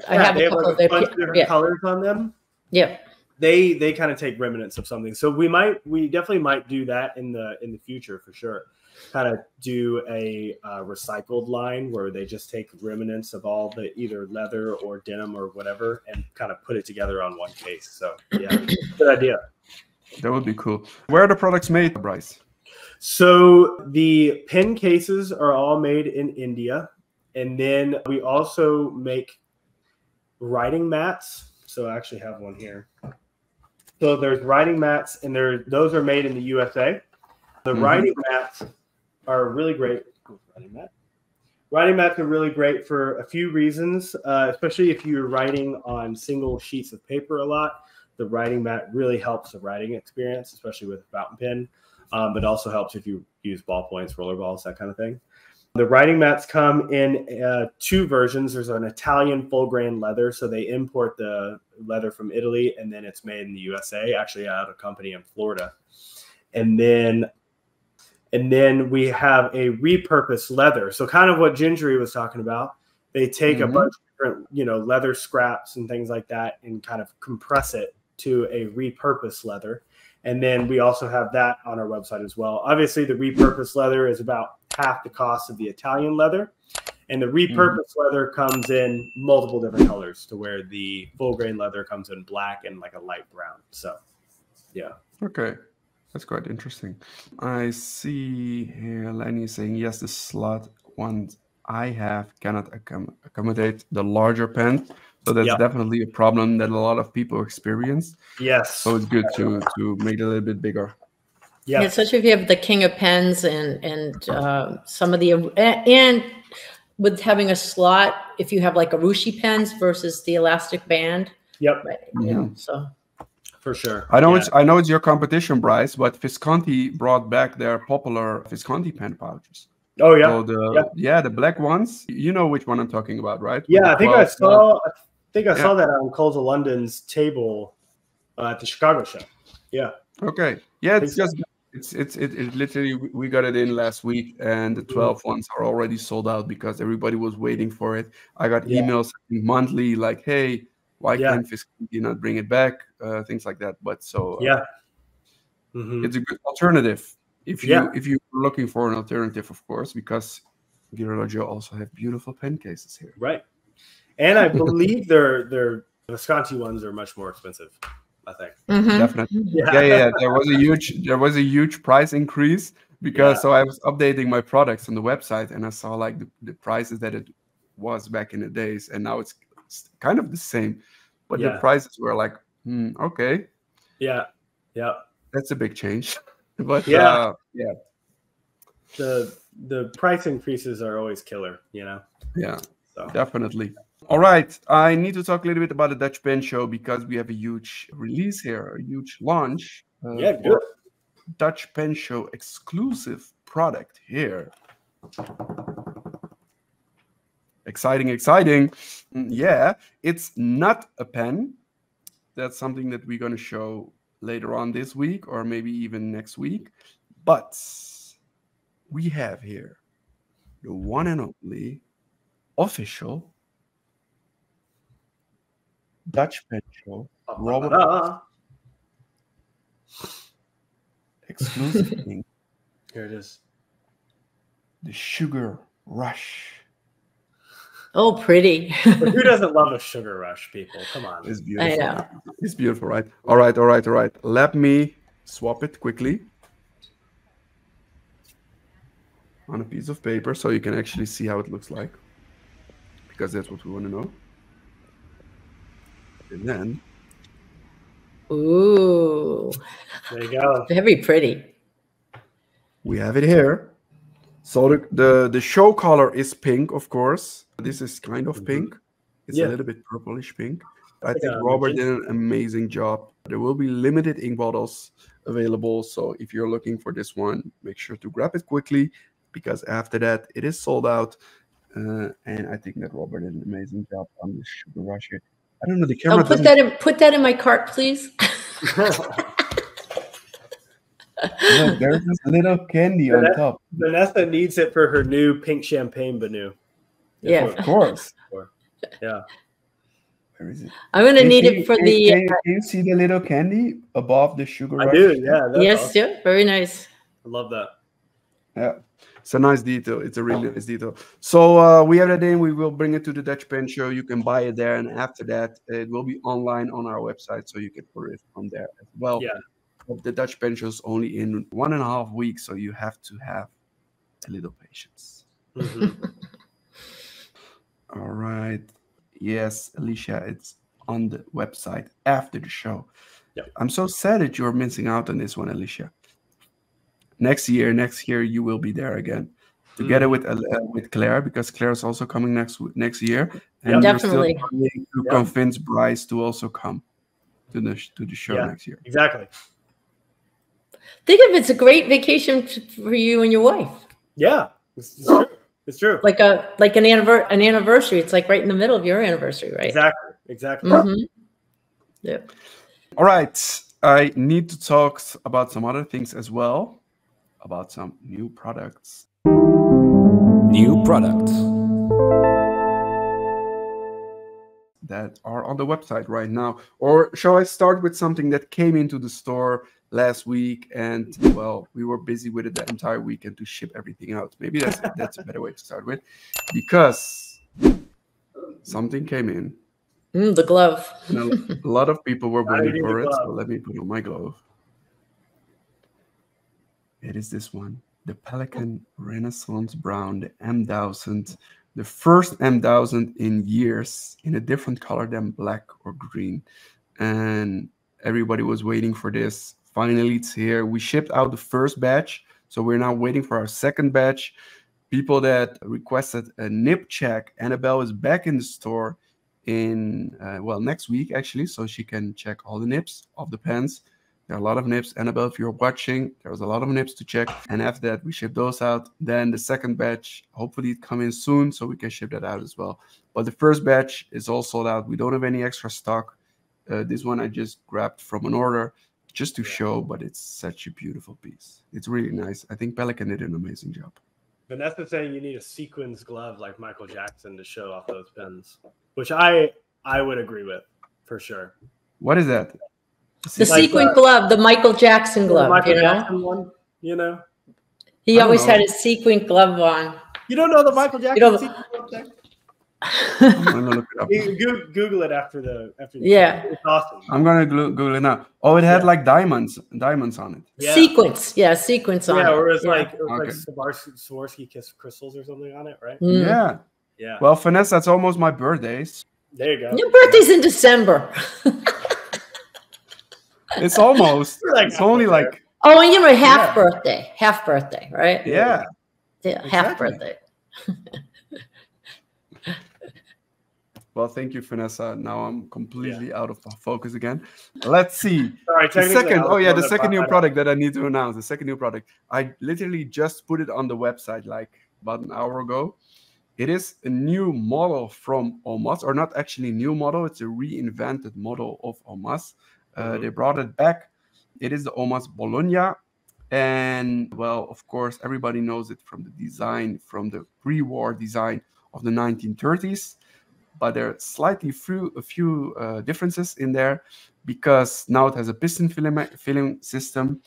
I have a couple of their different colors on them. Yeah, they kind of take remnants of something. So we definitely might do that in the future for sure. Kind of do a recycled line where they just take remnants of all the either leather or denim or whatever and kind of put it together on one case. So yeah, good idea. That would be cool. Where are the products made, Bryce? So the pen cases are all made in India. And then we also make writing mats. So I actually have one here. So there's writing mats, and those are made in the USA. The writing mats are really great. Writing mats are really great for a few reasons, especially if you're writing on single sheets of paper a lot. The writing mat really helps the writing experience, especially with a fountain pen, but also helps if you use ballpoints, roller balls, that kind of thing. The writing mats come in 2 versions. There's an Italian full grain leather. So they import the leather from Italy, and then it's made in the USA, actually out of a company in Florida. And then we have a repurposed leather. So kind of what Gingery was talking about. They take a bunch of different, you know, leather scraps and things like that and kind of compress it to a repurposed leather. And then we also have that on our website as well. Obviously, the repurposed leather is about half the cost of the Italian leather. And the repurposed leather comes in multiple different colors, to where the full grain leather comes in black and like a light brown. So, yeah. Okay. That's quite interesting. I see here Lenny saying, yes, the slot ones I have cannot accommodate the larger pen. So that's definitely a problem that a lot of people experience. Yes. So it's good to make it a little bit bigger. Yeah, especially if you have the king of pens and some of the, and with having a slot, if you have like Urushi pens versus the elastic band. Yep. You know, so. For sure. I know it's your competition, Bryce, but Visconti brought back their popular Visconti pen pouches. Oh yeah. So the black ones, you know which one I'm talking about, right? Yeah, I think I saw that on Coles of London's table at the Chicago show. Yeah. Okay. Yeah, it literally, we got it in last week, and the 12 ones are already sold out because everybody was waiting for it. I got emails monthly like, hey, why can't Visconti not bring it back? Things like that. But so it's a good alternative if you're looking for an alternative, of course, because Girologio also have beautiful pen cases here. Right. And I believe their Visconti ones are much more expensive, I think. Definitely. Yeah. There was a huge price increase because so I was updating my products on the website, and I saw like the prices that it was back in the days, and now it's kind of the same, but the prices were like, okay. Yeah. That's a big change. But the price increases are always killer, you know? Yeah, so. Definitely. All right. I need to talk a little bit about the Dutch Pen Show because we have a huge release here, a huge launch. Good. Dutch Pen Show exclusive product here. Exciting. Yeah, it's not a pen. That's something that we're going to show later on this week or maybe even next week. But we have here the one and only official Dutch Pen Show Robert exclusive ink. Here it is. The Sugar Rush. Oh, pretty. Who doesn't love a sugar rush, people? Come on. It's beautiful. I know. It's beautiful, right? All right. Let me swap it quickly on a piece of paper so you can actually see how it looks like, because that's what we want to know. And then. Ooh. There you go. Very pretty. We have it here. So the show color is pink, of course. This is kind of pink. It's a little bit purplish pink. I think Robert did an amazing job. There will be limited ink bottles available. So if you're looking for this one, make sure to grab it quickly, because after that, it is sold out. And I think that Robert did an amazing job on this Sugar Rush here. I don't know, the camera. Oh, put that in my cart, please. Look, there's this little candy on top. Vanessa needs it for her new pink champagne Benu. Yeah, of course. Yeah. Where is it? I'm gonna need it for the. Can you see the little candy above the Sugar Rush? I do. Yeah. Yes. Awesome. Yeah. Very nice. I love that. Yeah. It's a nice detail. It's a really nice detail. So we have that in. We will bring it to the Dutch Pen Show. You can buy it there, and after that, it will be online on our website, so you can order it from there as well. Yeah. But the Dutch Pen Show is only in 1.5 weeks, so you have to have a little patience. All right. Yes, Alicia, it's on the website after the show. Yep. I'm so sad that you're missing out on this one, Alicia. Next year, you will be there again, together with Claire, because Claire is also coming next year, and definitely we're still trying to convince Bryce to also come to the show next year. Exactly. Think of it's a great vacation for you and your wife. Yeah, it's true. It's true. Like an anniversary. It's like right in the middle of your anniversary, right? Exactly. Mm-hmm. Yeah. All right. I need to talk about some other things as well, about some new products. New products that are on the website right now. Or shall I start with something that came into the store last week, and well, we were busy with it the entire weekend to ship everything out. Maybe that's a better way to start with, because something came in. The glove. And a lot of people were waiting for it, so let me put on my glove. It is this one, the Pelikan Renaissance Brown, the M1000, the first M1000 in years, in a different color than black or green. And everybody was waiting for this. Finally, it's here. We shipped out the first batch, so we're now waiting for our second batch. People that requested a nib check, Annabelle is back in the store in, well, next week, actually, so she can check all the nibs of the pens. There are a lot of nibs. Annabelle, if you're watching, there's a lot of nibs to check. And after that, we ship those out. Then the second batch, hopefully it come in soon, so we can ship that out as well. But the first batch is all sold out. We don't have any extra stock. This one I just grabbed from an order just to show, but it's such a beautiful piece. It's really nice. I think Pelikan did an amazing job. Vanessa's saying you need a sequins glove like Michael Jackson to show off those pens, which I would agree with for sure. What is that? The sequin glove, the Michael Jackson glove, Michael Jackson one, you know? He always had his sequin glove on. You don't know the Michael Jackson sequin glove? I'm gonna look it up. Google it after the yeah. It's awesome. I'm gonna Google it now. Oh, it had like diamonds on it. Yeah. Sequins on it. Yeah, or it's like Swarovski crystals or something on it, right? Yeah. Well, Vanessa, that's almost my birthday. There you go. Your birthday's in December. It's almost. It's only like. Oh, and you're a half birthday, right? Yeah. Yeah, half birthday. Well, thank you, Vanessa. Now I'm completely out of focus again. Let's see. Sorry, the second new product that I need to announce. The second new product. I literally just put it on the website like about an hour ago. It is a new model from Omas, or not actually new model. It's a reinvented model of Omas. They brought it back. It is the Omas Bologna. And, well, of course, everybody knows it from the design, from the pre-war design of the 1930s. But there are slightly a few differences in there, because now it has a piston filling system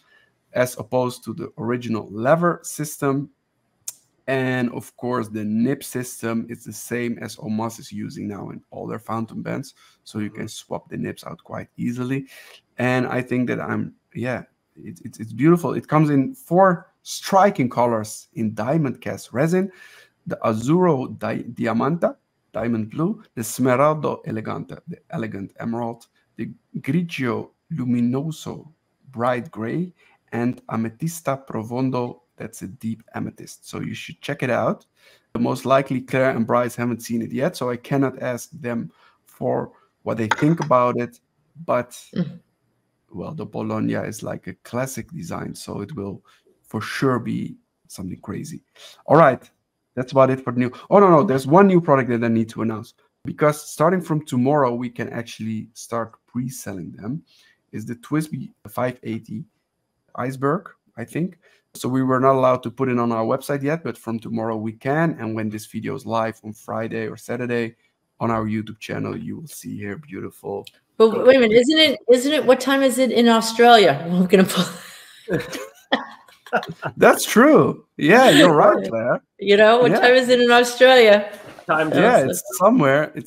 as opposed to the original lever system. And, of course, the nib system is the same as Omas is using now in all their fountain pens. So you can swap the nibs out quite easily. And I think that it's beautiful. It comes in 4 striking colors in diamond cast resin: the Azzurro Diamanta, diamond blue; the Smeraldo Elegante, the elegant emerald; the Grigio Luminoso, bright gray; and Ametista Profondo, that's a deep amethyst. So you should check it out. Most likely Claire and Bryce haven't seen it yet, so I cannot ask them for what they think about it. But, well, the Bologna is like a classic design, so it will for sure be something crazy. All right. That's about it for the new. Oh, no, there's one new product that I need to announce, because starting from tomorrow, we can actually start pre-selling them. Is the TWSBI 580 Iceberg, I think. So we were not allowed to put it on our website yet, but from tomorrow we can. And when this video is live on Friday or Saturday on our YouTube channel, you will see here beautiful. But wait a minute, isn't it? What time is it in Australia? I'm gonna put. That's true. Yeah, you're right, Claire. You know, what time is it in Australia? It's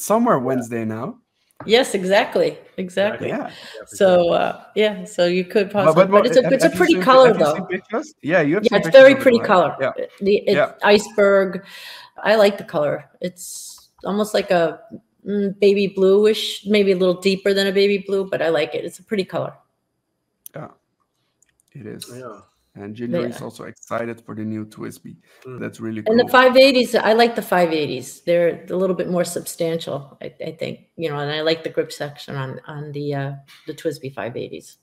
somewhere Wednesday now. Yes, exactly. Yeah. So so you could possibly, but it's a pretty color though. Yeah, you have. Yeah, it's very pretty color. Yeah. It's Iceberg. I like the color. It's almost like a baby bluish, maybe a little deeper than a baby blue, but I like it. It's a pretty color. Yeah, it is. Yeah. And Ginger is also excited for the new TWSBI. That's really cool. And the 580s, I like the 580s. They're a little bit more substantial, I think. You know, and I like the grip section on the TWSBI 580s.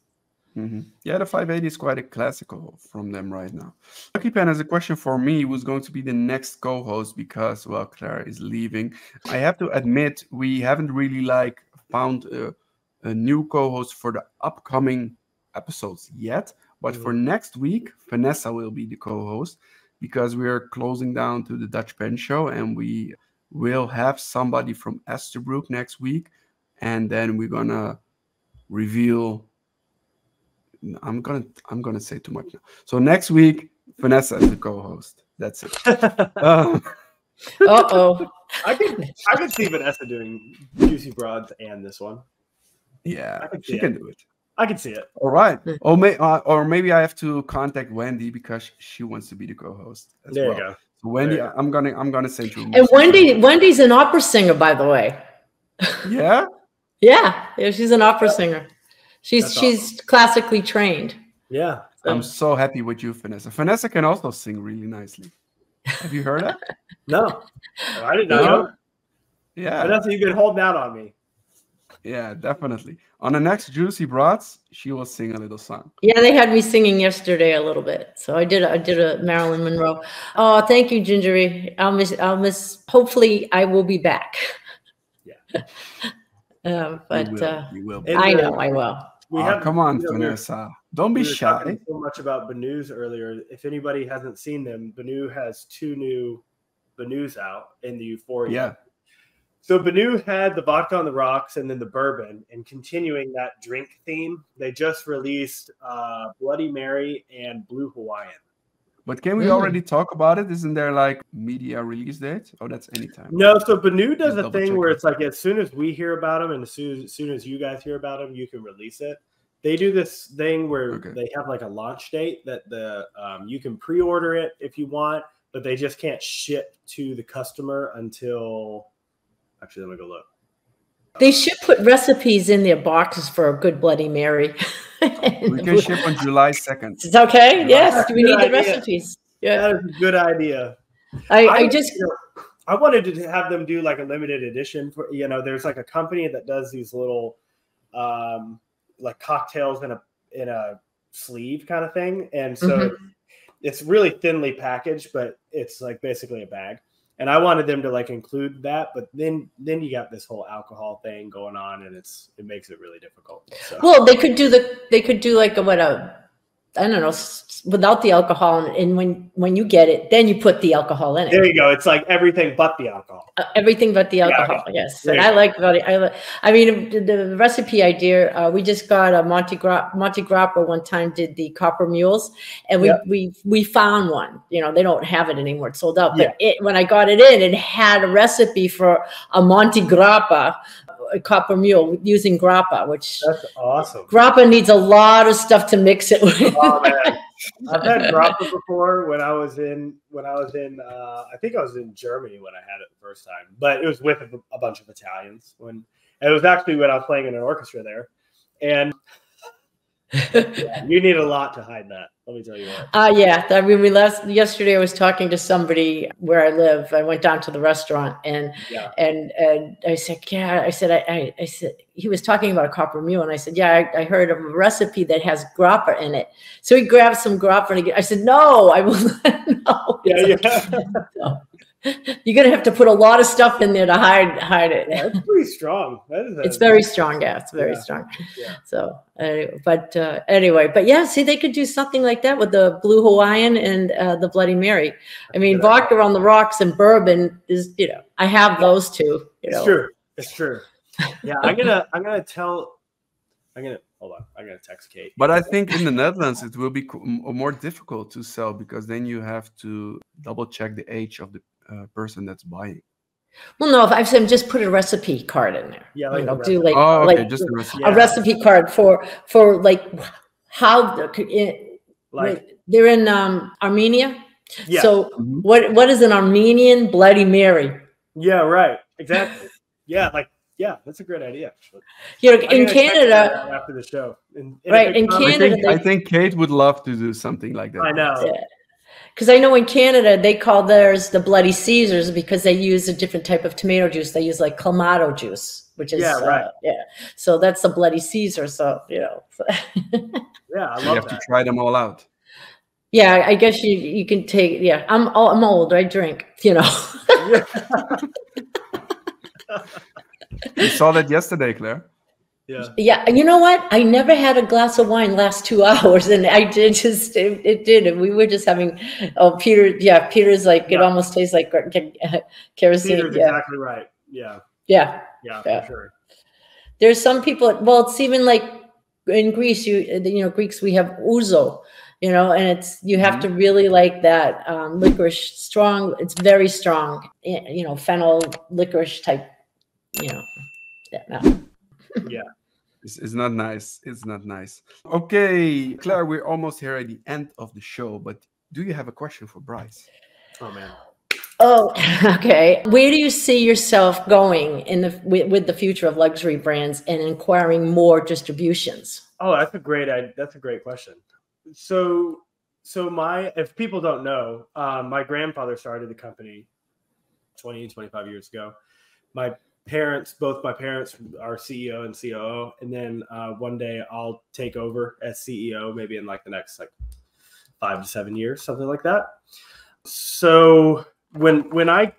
Yeah, the 580 is quite a classical from them right now. Lucky Pen has a question for me. Who's going to be the next co-host because, well, Claire is leaving. I have to admit, we haven't really found a new co-host for the upcoming episodes yet. But for next week, Vanessa will be the co-host because we are closing down to the Dutch Pen Show, and we will have somebody from Esterbrook next week, and then we're gonna reveal. I'm gonna say too much now. So next week, Vanessa is the co-host. That's it. Uh-oh. I could see Vanessa doing Juicy Broads and this one. Yeah, she can do it. I can see it. All right. Or maybe I have to contact Wendy because she wants to be the co-host as there well. You go. So Wendy, I'm gonna send you. And Wendy's an opera singer, by the way. Yeah. Yeah, she's an opera singer. She's awesome. classically trained. Yeah. I'm so happy with you, Vanessa. Vanessa can also sing really nicely. Have you heard that? No, I didn't know. Yeah. Vanessa, you've been holding out on me. Yeah, definitely. On the next Juicy Broads, she will sing a little song. Yeah, they had me singing yesterday a little bit. So I did a Marilyn Monroe. Oh, thank you, Gingery. I'll miss. Hopefully, I will be back. Yeah. But you will. I know I will. Come on, Vanessa. Don't be shy. So much about Benu's earlier. If anybody hasn't seen them, Benu has 2 new Benus out in the Euphoria. Yeah. So Benu had the vodka on the rocks and then the bourbon, and continuing that drink theme, they just released Bloody Mary and Blue Hawaiian. But can we already talk about it? Isn't there media release date? Oh, that's anytime. No, so Benu does a thing where it's as soon as we hear about them and as soon as you guys hear about them, you can release it. They do this thing where they have a launch date that you can pre-order it if you want, but they just can't ship to the customer until. Actually, let me go look. They should put recipes in their boxes for a good Bloody Mary. We can ship on July 2nd. It's okay. Yes, we need the recipes. Yeah, that is a good idea. I wanted to have them do a limited edition for there's a company that does these little cocktails in a sleeve kind of thing, and so it's really thinly packaged, but it's basically a bag. And I wanted them to include that, but then you got this whole alcohol thing going on, and it makes it really difficult. So. Well, they could do I don't know, without the alcohol, and when you get it, then you put the alcohol in it. There you go. It's everything but the alcohol. Everything but the alcohol. Yeah, yes, and I like I mean, the recipe idea. We just got a Monte Grappa one time. Did the copper mules, and we found one. They don't have it anymore; it's sold out. But when I got it in, it had a recipe for a Monte Grappa. A copper mule using grappa, which that's awesome. Grappa needs a lot of stuff to mix it with. Oh man, I've had grappa before when I was in I think I was in Germany when I had it the first time, but it was with a bunch of Italians it was actually when I was playing in an orchestra there, and you need a lot to hide that. Let me tell you what. Yeah. I mean, yesterday I was talking to somebody where I live. I went down to the restaurant and I said, I said, he was talking about a copper mule. And I said, yeah, I heard of a recipe that has grappa in it. So he grabbed some grappa and I said, no, I will not. No. You're going to have to put a lot of stuff in there to hide it. Yeah, it's pretty strong. It's very strong. Yeah, it's very strong. Yeah. So, anyway, but yeah, see, they could do something like that with the Blue Hawaiian and the Bloody Mary. I mean, vodka on the rocks and bourbon is, I have those two. It's true. It's true. Yeah, I'm gonna hold on. I'm gonna text Kate. But I think in the Netherlands it will be more difficult to sell because then you have to double check the age of the person that's buying. Well, no, if I've said just put a recipe card in there. Yeah, do just a recipe card for how they're in Armenia. Yeah. So what is an Armenian Bloody Mary? Yeah, right. Exactly. Yeah, that's a great idea. Actually. In Canada after the show, in Canada, I think Kate would love to do something like that. I know. Yeah. Because I know in Canada, they call theirs the Bloody Caesars because they use a different type of tomato juice. They use Clamato juice. which is So that's the Bloody Caesar. So So. Yeah, I love you have to try them all out. Yeah, I guess you can take. Yeah, I'm old. I drink. You saw that yesterday, Claire. Yeah. Yeah, and you know what? I never had a glass of wine last 2 hours, and I did just it did. And we were just having. Oh, Peter. Yeah, Peter's like it almost tastes like kerosene. Peter's exactly right. Yeah. Yeah. For sure. There's some people. Well, it's even like in Greece. Greeks, we have ouzo. And you have to really like that licorice strong. It's very strong, fennel licorice type, Yeah. It's not nice. It's not nice. Okay, Claire, we're almost here at the end of the show, but do you have a question for Bryce? Oh, man. Oh, okay. Where do you see yourself going with the future of luxury brands and acquiring more distributions? Oh, that's a great question. So if people don't know, my grandfather started the company 25 years ago. Both my parents are CEO and COO. And then one day I'll take over as CEO, maybe in like the next 5 to 7 years, something like that. So when I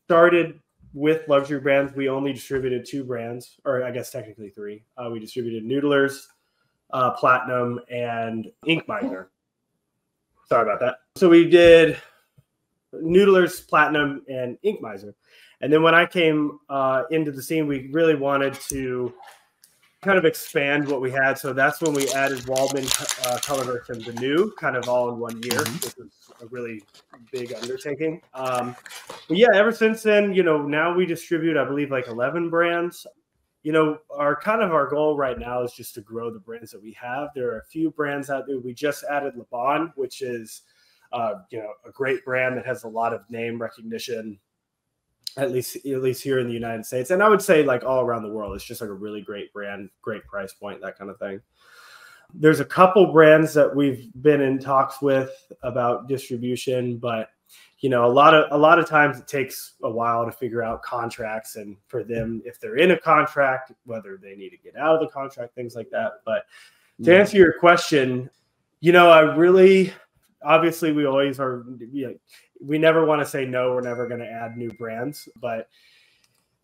started with luxury brands, we only distributed 2 brands, or I guess technically 3. We distributed Noodlers, Platinum, and Ink Miser. Sorry about that. So we did Noodlers, Platinum, and Ink Miser. And then when I came into the scene, we really wanted to kind of expand what we had. So that's when we added Waldman, Colorverse, and Benu, kind of all in one year, which was a really big undertaking. But yeah, ever since then, now we distribute, I believe, like 11 brands. Our goal right now is just to grow the brands that we have. There are a few brands out there. We just added Le Bon, which is, a great brand that has a lot of name recognition, at least here in the United States. And I would say like all around the world, it's just like a really great brand, great price point, that kind of thing. There's a couple brands that we've been in talks with about distribution, but a lot of times it takes a while to figure out contracts, and for them, if they're in a contract, whether they need to get out of the contract, things like that. But to answer your question, obviously we always are, we never want to say no, we're never going to add new brands, but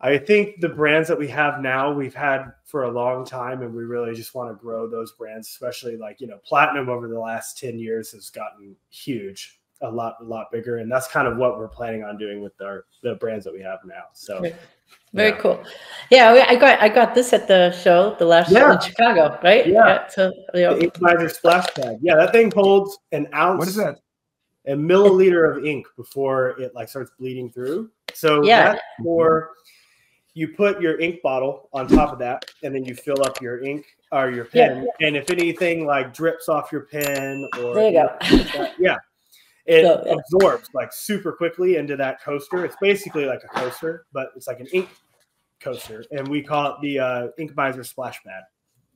I think the brands that we have now, we've had for a long time, and we really just want to grow those brands, especially Platinum over the last 10 years has gotten huge. A lot bigger, and that's kind of what we're planning on doing with the brands that we have now. So very cool. Yeah, I got this at the show, the last show in Chicago, right? Yeah. So the Ink Miser splash pad. Yeah, that thing holds an ounce. What is that? A milliliter of ink before it starts bleeding through. So that's for, you put your ink bottle on top of that, and then you fill up your ink or your pen. Yeah. And if anything drips off your pen or there you go. It absorbs super quickly into that coaster. It's basically like a coaster, but it's like an ink coaster, and we call it the Ink Miser Splash Pad.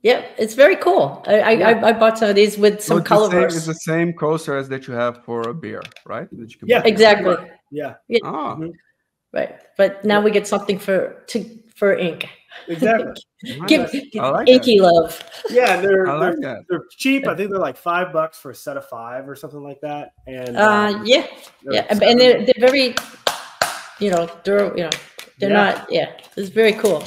Yeah, it's very cool. I bought some of these with some Colorverse. It's the same coaster as that you have for a beer, right? That you can exactly. Yeah. Ah. Right, but now we get something for ink. Exactly. Give inky love. Yeah, they're cheap. I think they're like $5 for a set of 5 or something like that. And and they're very, they're not. Yeah, it's very cool.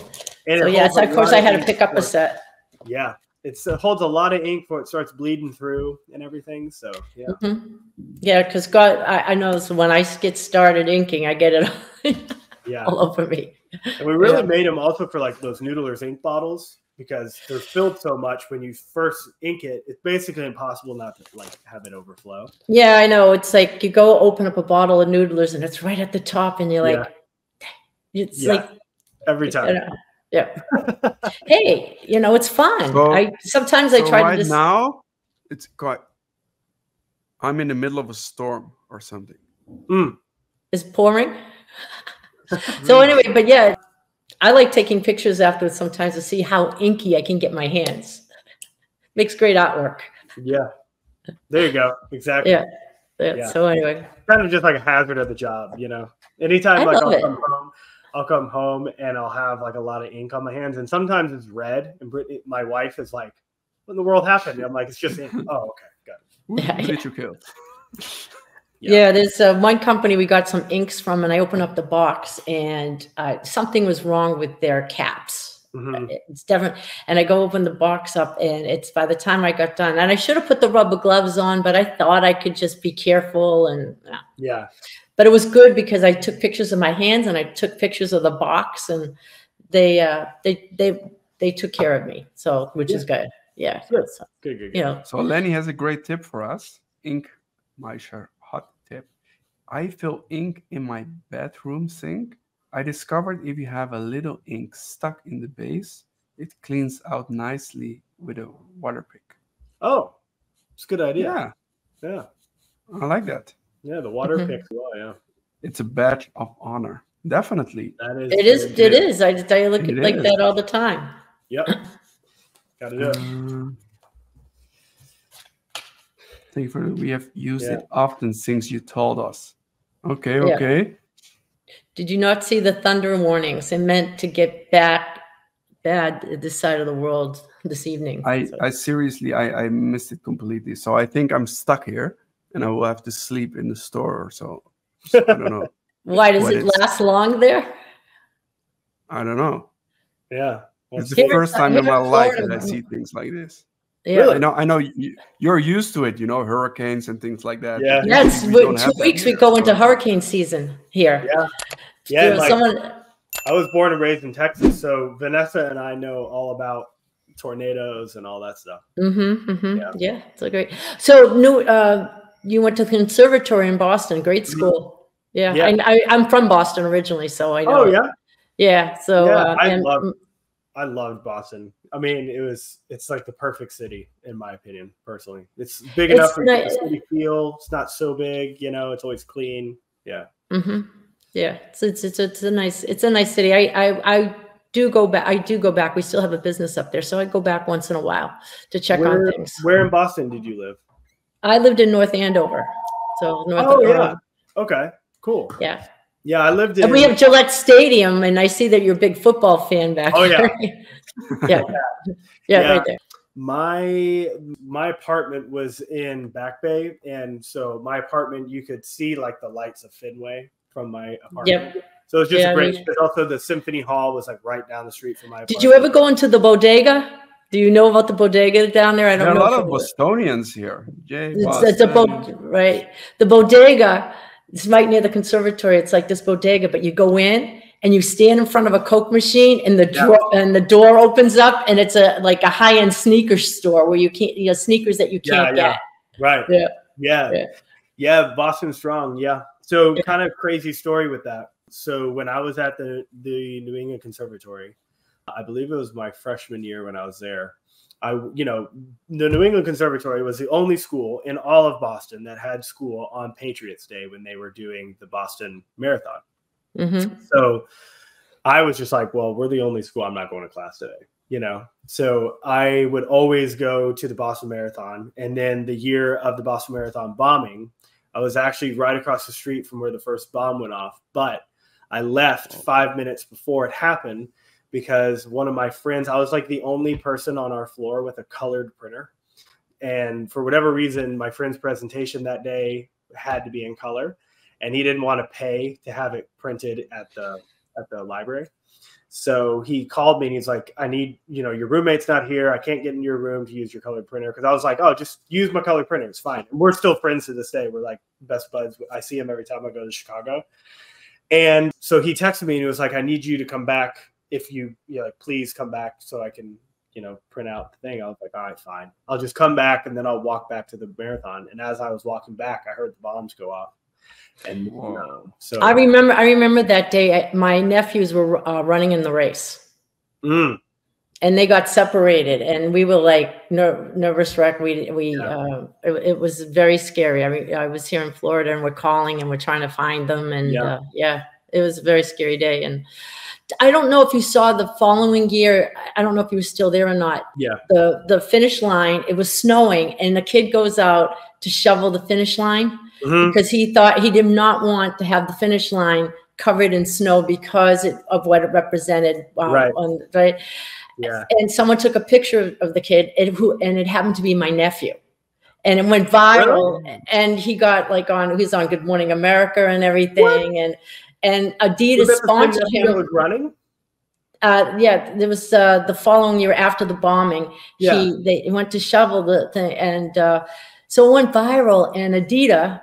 And so of course I had to pick up a set. Yeah, it holds a lot of ink before it starts bleeding through and everything. So yeah. Mm-hmm. Yeah, because I know when I get started inking, I get it all over me. And we really made them also for those Noodlers ink bottles, because they're filled so much when you first ink it. It's basically impossible not to have it overflow. Yeah, I know. It's like you go open up a bottle of Noodlers and it's right at the top, and you're it's every time. Yeah. Hey, it's fun. So, sometimes I try to now it's quite. I'm in the middle of a storm or something. It's pouring. So anyway, but yeah, I like taking pictures afterwards sometimes to see how inky I can get my hands. Makes great artwork. Yeah. There you go. Exactly. Yeah. So anyway. Kind of just like a hazard of the job, Anytime I'll come home, I'll come home and I'll have like a lot of ink on my hands, and sometimes it's red. And my wife is like, "What in the world happened?" And I'm like, "It's just ink." Oh, okay, got it. Who did you kill? Yeah, there's one company we got some inks from, and I opened up the box, and something was wrong with their caps. It's definitely, and I go open the box up, and it's by the time I got done, and I should have put the rubber gloves on, but I thought I could just be careful, and yeah. But it was good because I took pictures of my hands and I took pictures of the box, and they took care of me, so which is good. Yeah, good. So, Good. You know. So Lenny has a great tip for us. Ink, my hot tip. I fill ink in my bathroom sink. I discovered if you have a little ink stuck in the base, it cleans out nicely with a water pick. Oh, it's a good idea. Yeah. I like that. Yeah, the water pick. Well, yeah. It's a badge of honor. Definitely. It is. I look at like that all the time. Yep. Gotta do it. Thank you for we have used it often since you told us. Okay. Did you not see the thunder warnings? It meant to get bad this side of the world this evening. I seriously, I missed it completely. So I think I'm stuck here, and I will have to sleep in the store or so. I don't know. Why does it last long there? I don't know. Yeah. It's the first time in my life that I see things like this. Yeah. Really? I know you're used to it, hurricanes and things like that. Yeah. Yes, 2 weeks we go into hurricane season here. Yeah. I was born and raised in Texas, so Vanessa and I know all about tornadoes and all that stuff. Yeah, it's a great. So you went to the conservatory in Boston, great school. Yeah. I'm from Boston originally, so I know. Oh yeah. Yeah. So I loved Boston. I mean, it's like the perfect city in my opinion, personally. It's big enough for the city feel. It's not so big, it's always clean. Yeah. Yeah. It's a nice city. I do go back. We still have a business up there, so I go back once in a while to check on things. Where in Boston did you live? I lived in North Andover. So yeah. Okay. Cool. Yeah. Yeah, I lived in. And we have Gillette Stadium, and I see that you're a big football fan back there. Yeah, right there. My apartment was in Back Bay, and so my apartment, you could see like the lights of Fenway from my apartment. Yep. So it's just great. But also, the Symphony Hall was like right down the street from my apartment. Did you ever go into the bodega? Do you know about the bodega down there? I don't know. There are a lot of Bostonians here. It's a right. The bodega. It's right near the conservatory. It's like this bodega, but you go in and you stand in front of a Coke machine, and the door opens up, and it's like a high-end sneaker store where you can't, sneakers that you can't get. Right. Yeah. Boston strong. Yeah. So kind of crazy story with that. So when I was at the New England Conservatory, I believe it was my freshman year when I was there. The New England Conservatory was the only school in all of Boston that had school on Patriots Day when they were doing the Boston Marathon. So I was just like, well, we're the only school. I'm not going to class today, So I would always go to the Boston Marathon. And then the year of the Boston Marathon bombing, I was actually right across the street from where the first bomb went off. But I left 5 minutes before it happened, because one of my friends, I was like the only person on our floor with a colored printer. And for whatever reason, my friend's presentation that day had to be in color, and he didn't want to pay to have it printed at the library. So he called me and he's like, I need, your roommate's not here. I can't get in your room to use your colored printer. Cause I was like, oh, just use my colored printer. It's fine. And we're still friends to this day. We're like best buds. I see him every time I go to Chicago. And so he texted me and he was like, I need you to come back. If you please come back so I can, print out the thing. I was like, all right, fine. I'll just come back and then I'll walk back to the marathon. And as I was walking back, I heard the bombs go off. And so I remember that day. My nephews were running in the race, and they got separated, and we were like nervous wreck. It was very scary. I was here in Florida, and we're calling, and we're trying to find them, and it was a very scary day. And I don't know if you saw the following year. I don't know if you were still there or not. Yeah. The finish line. It was snowing, and the kid goes out to shovel the finish line because he thought he did not want to have the finish line covered in snow because of what it represented. Right. Right. Yeah. And someone took a picture of the kid, and it happened to be my nephew. And it went viral, and he got he's on Good Morning America and everything. What? And Adidas sponsored him. Was running? Yeah, there was the following year after the bombing. Yeah. They went to shovel the thing, and so it went viral. And Adidas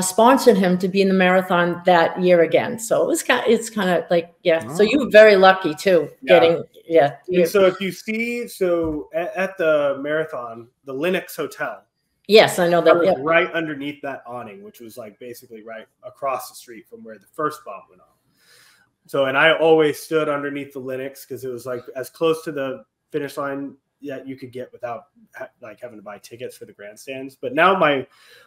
sponsored him to be in the marathon that year again. So it's kind of like So you were very lucky too, getting And so if you see at the marathon, the Lenox Hotel. Yes, I know that. Was right underneath that awning, which was like basically right across the street from where the first bomb went off. So, and I always stood underneath the Lenox because it was like as close to the finish line that you could get without like having to buy tickets for the grandstands. But now my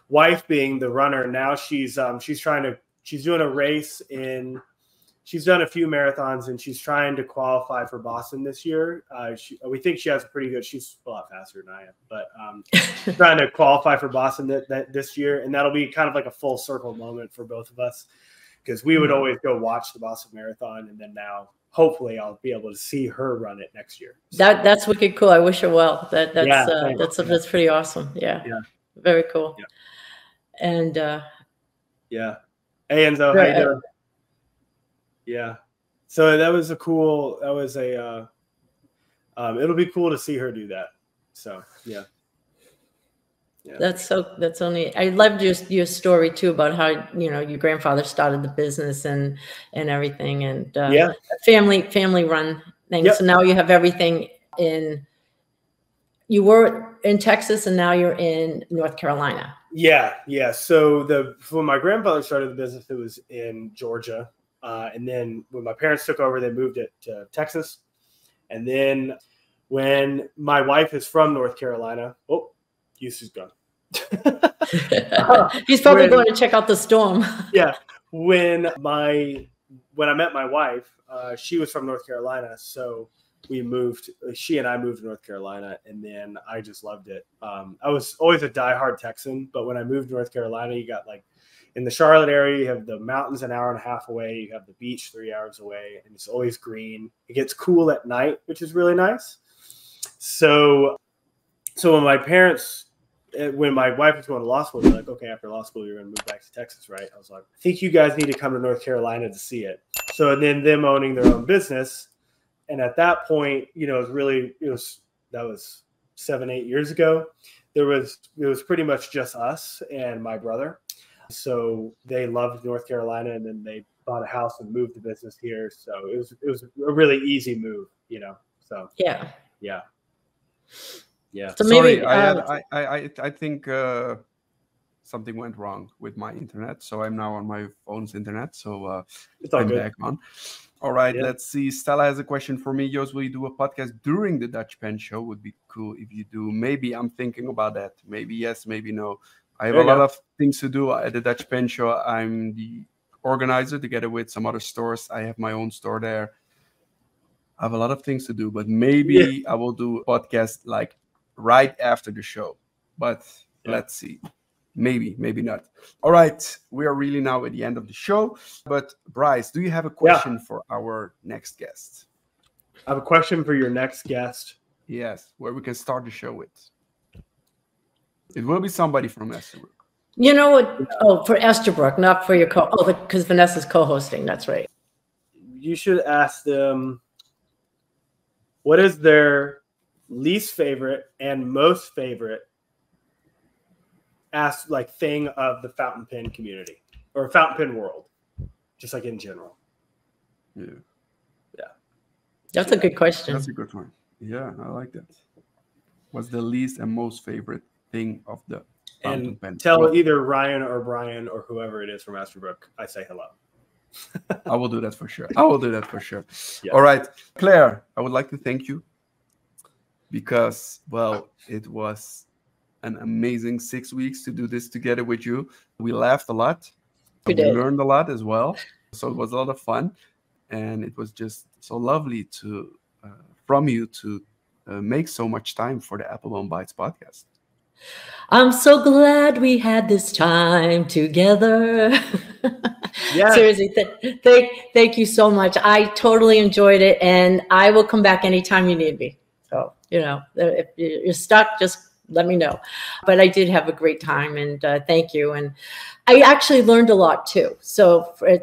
wife, being the runner, now she's doing a race she's done a few marathons, and she's trying to qualify for Boston this year. We think she has a pretty good. She's a lot faster than I am, but she's trying to qualify for Boston this year, and that'll be kind of like a full circle moment for both of us, because we would always go watch the Boston Marathon, and then now hopefully I'll be able to see her run it next year. So. That's wicked cool. I wish her well. That's pretty awesome. Yeah. Very cool. Yeah. And hey Enzo, how you doing? Yeah. So it'll be cool to see her do that. So yeah. I loved your story too about how, your grandfather started the business and everything, and family run thing. Yep. So now you have everything you were in Texas and now you're in North Carolina. Yeah. So when my grandfather started the business, it was in Georgia. And then when my parents took over, they moved it to Texas. And then when my wife is from North Carolina, Joost is gone. He's probably going to check out the storm. Yeah. When I met my wife, she was from North Carolina. So she and I moved to North Carolina, and then I just loved it. I was always a diehard Texan, but when I moved to North Carolina, you got in the Charlotte area, you have the mountains an hour and a half away. You have the beach 3 hours away, and it's always green. It gets cool at night, which is really nice. So when my wife was going to law school, they're like, okay, after law school, you're going to move back to Texas, right? I was like, I think you guys need to come to North Carolina to see it. So then them owning their own business. And at that point, that was 7-8 years ago. It was pretty much just us and my brother. So they loved North Carolina, and then they bought a house and moved the business here. So it was a really easy move, So yeah. So maybe I think something went wrong with my internet, so I'm now on my phone's internet. So I'm back on. All right, let's see. Stella has a question for me. Joost, will you do a podcast during the Dutch Pen Show? Would be cool if you do. Maybe I'm thinking about that. Maybe yes, maybe no. I have a lot of things to do at the Dutch Pen Show. I'm the organizer together with some other stores. I have my own store there. I have a lot of things to do, but maybe I will do a podcast right after the show. But let's see. Maybe not. All right. We are really now at the end of the show. But Bryce, do you have a question for our next guest? I have a question for your next guest. Yes, where we can start the show with. It will be somebody from Estabrook. You know what? Oh, for Estabrook, not for your because Vanessa's co-hosting. That's right. You should ask them what is their least favorite and most favorite thing of the fountain pen community or fountain pen world, just in general. Yeah. That's a good question. That's a good one. Yeah, I like that. What's the least and most favorite thing of the fountain pen? Tell either Ryan or Brian or whoever it is from Estabrook I say hello. I will do that for sure. Yeah. All right, Claire, I would like to thank you because, it was an amazing 6 weeks to do this together with you. We laughed a lot. We learned a lot as well. So it was a lot of fun. And it was just so lovely from you to make so much time for the Appelboom Bites podcast. I'm so glad we had this time together. Yeah. Seriously, thank you so much. I totally enjoyed it, and I will come back anytime you need me. So, if you're stuck, just let me know. But I did have a great time, and thank you. And I actually learned a lot too. So I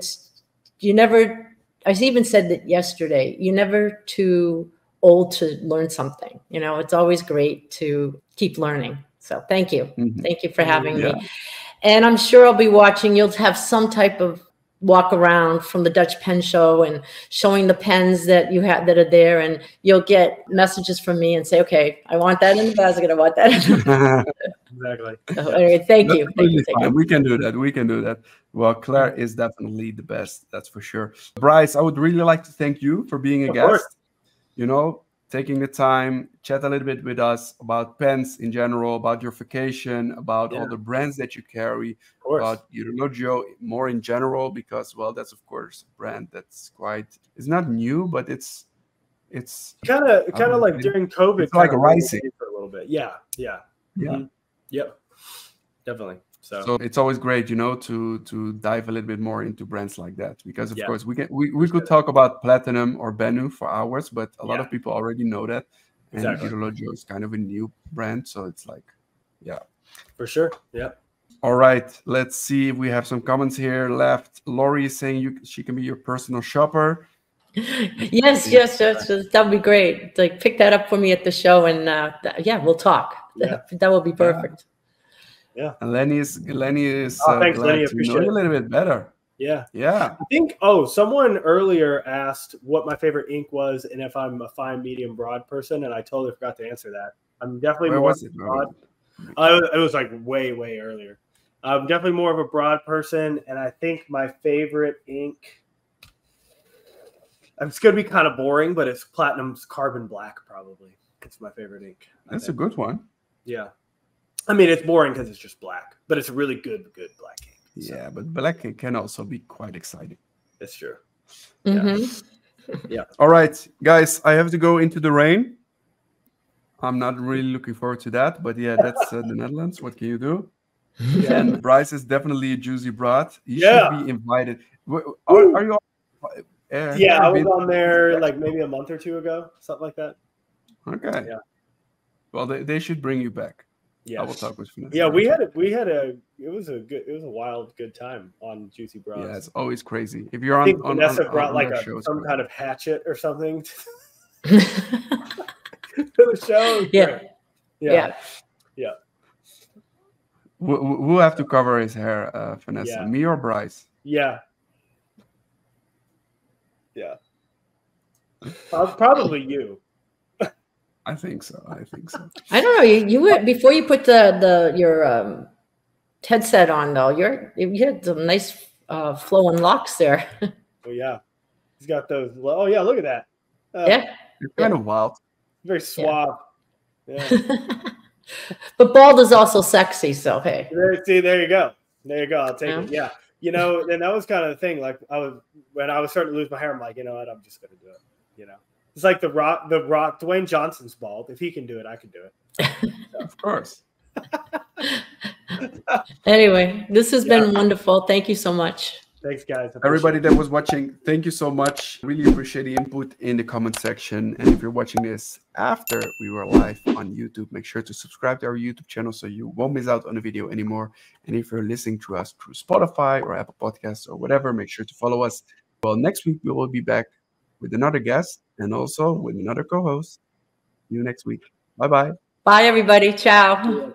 even said that yesterday, you're never too old to learn something. It's always great to keep learning. So thank you. Mm-hmm. Thank you for having me. And I'm sure I'll be watching. You'll have some type of walk around from the Dutch Pen Show and showing the pens that you have that are there. And you'll get messages from me and say, okay, I want that in the basket. I want that in the basket. Exactly. So, anyway, thank you. We can do that. We can do that. Well, Claire is definitely the best. That's for sure. Bryce, I would really like to thank you for being a guest. Taking the time, chat a little bit with us about pens in general, about your vacation, about all the brands that you carry, about Girologio more in general, because, well, that's of course a brand that's it's not new, but it's kind of like during COVID, it's like rising for a little bit. Yeah. Mm-hmm. Yep, definitely. So it's always great, to dive a little bit more into brands like that, because of course we could talk about Platinum or Benu for hours, but a lot of people already know that. And Girologio is kind of a new brand, so it's like, for sure. Yeah. All right, let's see if we have some comments here left. Lori is saying she can be your personal shopper. Yes, that would be great. Like, pick that up for me at the show, and we'll talk. That will be perfect. Yeah. And Lenny is thanks, glad Lenny. to know you a little bit better. Yeah. I think someone earlier asked what my favorite ink was and if I'm a fine, medium, broad person, and I totally forgot to answer that. I'm definitely more broad. It was like way earlier. I'm definitely more of a broad person, and I think my favorite ink, it's going to be kind of boring, but it's Platinum's Carbon Black, probably. It's my favorite ink. That's a good one. Yeah. I mean, it's boring because it's just black, but it's a really good black ink. So. Yeah, but black ink can also be quite exciting. That's true. Mm-hmm. Yeah. All right, guys, I have to go into the rain. I'm not really looking forward to that, but that's the Netherlands. What can you do? Yeah. And Bryce is definitely a juicy brat. You should be invited. Are you? I was on there like maybe a month or two ago, something like that. Okay. Yeah. Well, they should bring you back. Yeah. I will talk with Vanessa. Yeah, it was a wild, good time on Juicy Bras. Yeah, it's always crazy. If you're on Vanessa brought like some kind of hatchet or something to the show. Yeah. We'll have to cover his hair, Vanessa. Me or Bryce? Yeah. Probably you. I think so. I don't know. You were, before you put your headset on, though. You had some nice flowing locks there. Oh yeah, he's got those. Oh yeah, look at that. It's kind of wild. Very suave. Yeah. But bald is also sexy. So hey. There you go. I'll take it. Yeah. And that was kind of the thing. Like when I was starting to lose my hair, I'm like, you know what? I'm just gonna do it. It's like the Rock. Dwayne Johnson's bald. If he can do it, I can do it. So. Of course. Anyway, this has been wonderful. Thank you so much. Thanks, guys. Everybody that was watching, thank you so much. Really appreciate the input in the comment section. And if you're watching this after we were live on YouTube, make sure to subscribe to our YouTube channel so you won't miss out on the video anymore. And if you're listening to us through Spotify or Apple Podcasts or whatever, make sure to follow us. Well, next week we will be back with another guest and also with another co-host. See you next week. Bye-bye. Bye, everybody. Ciao.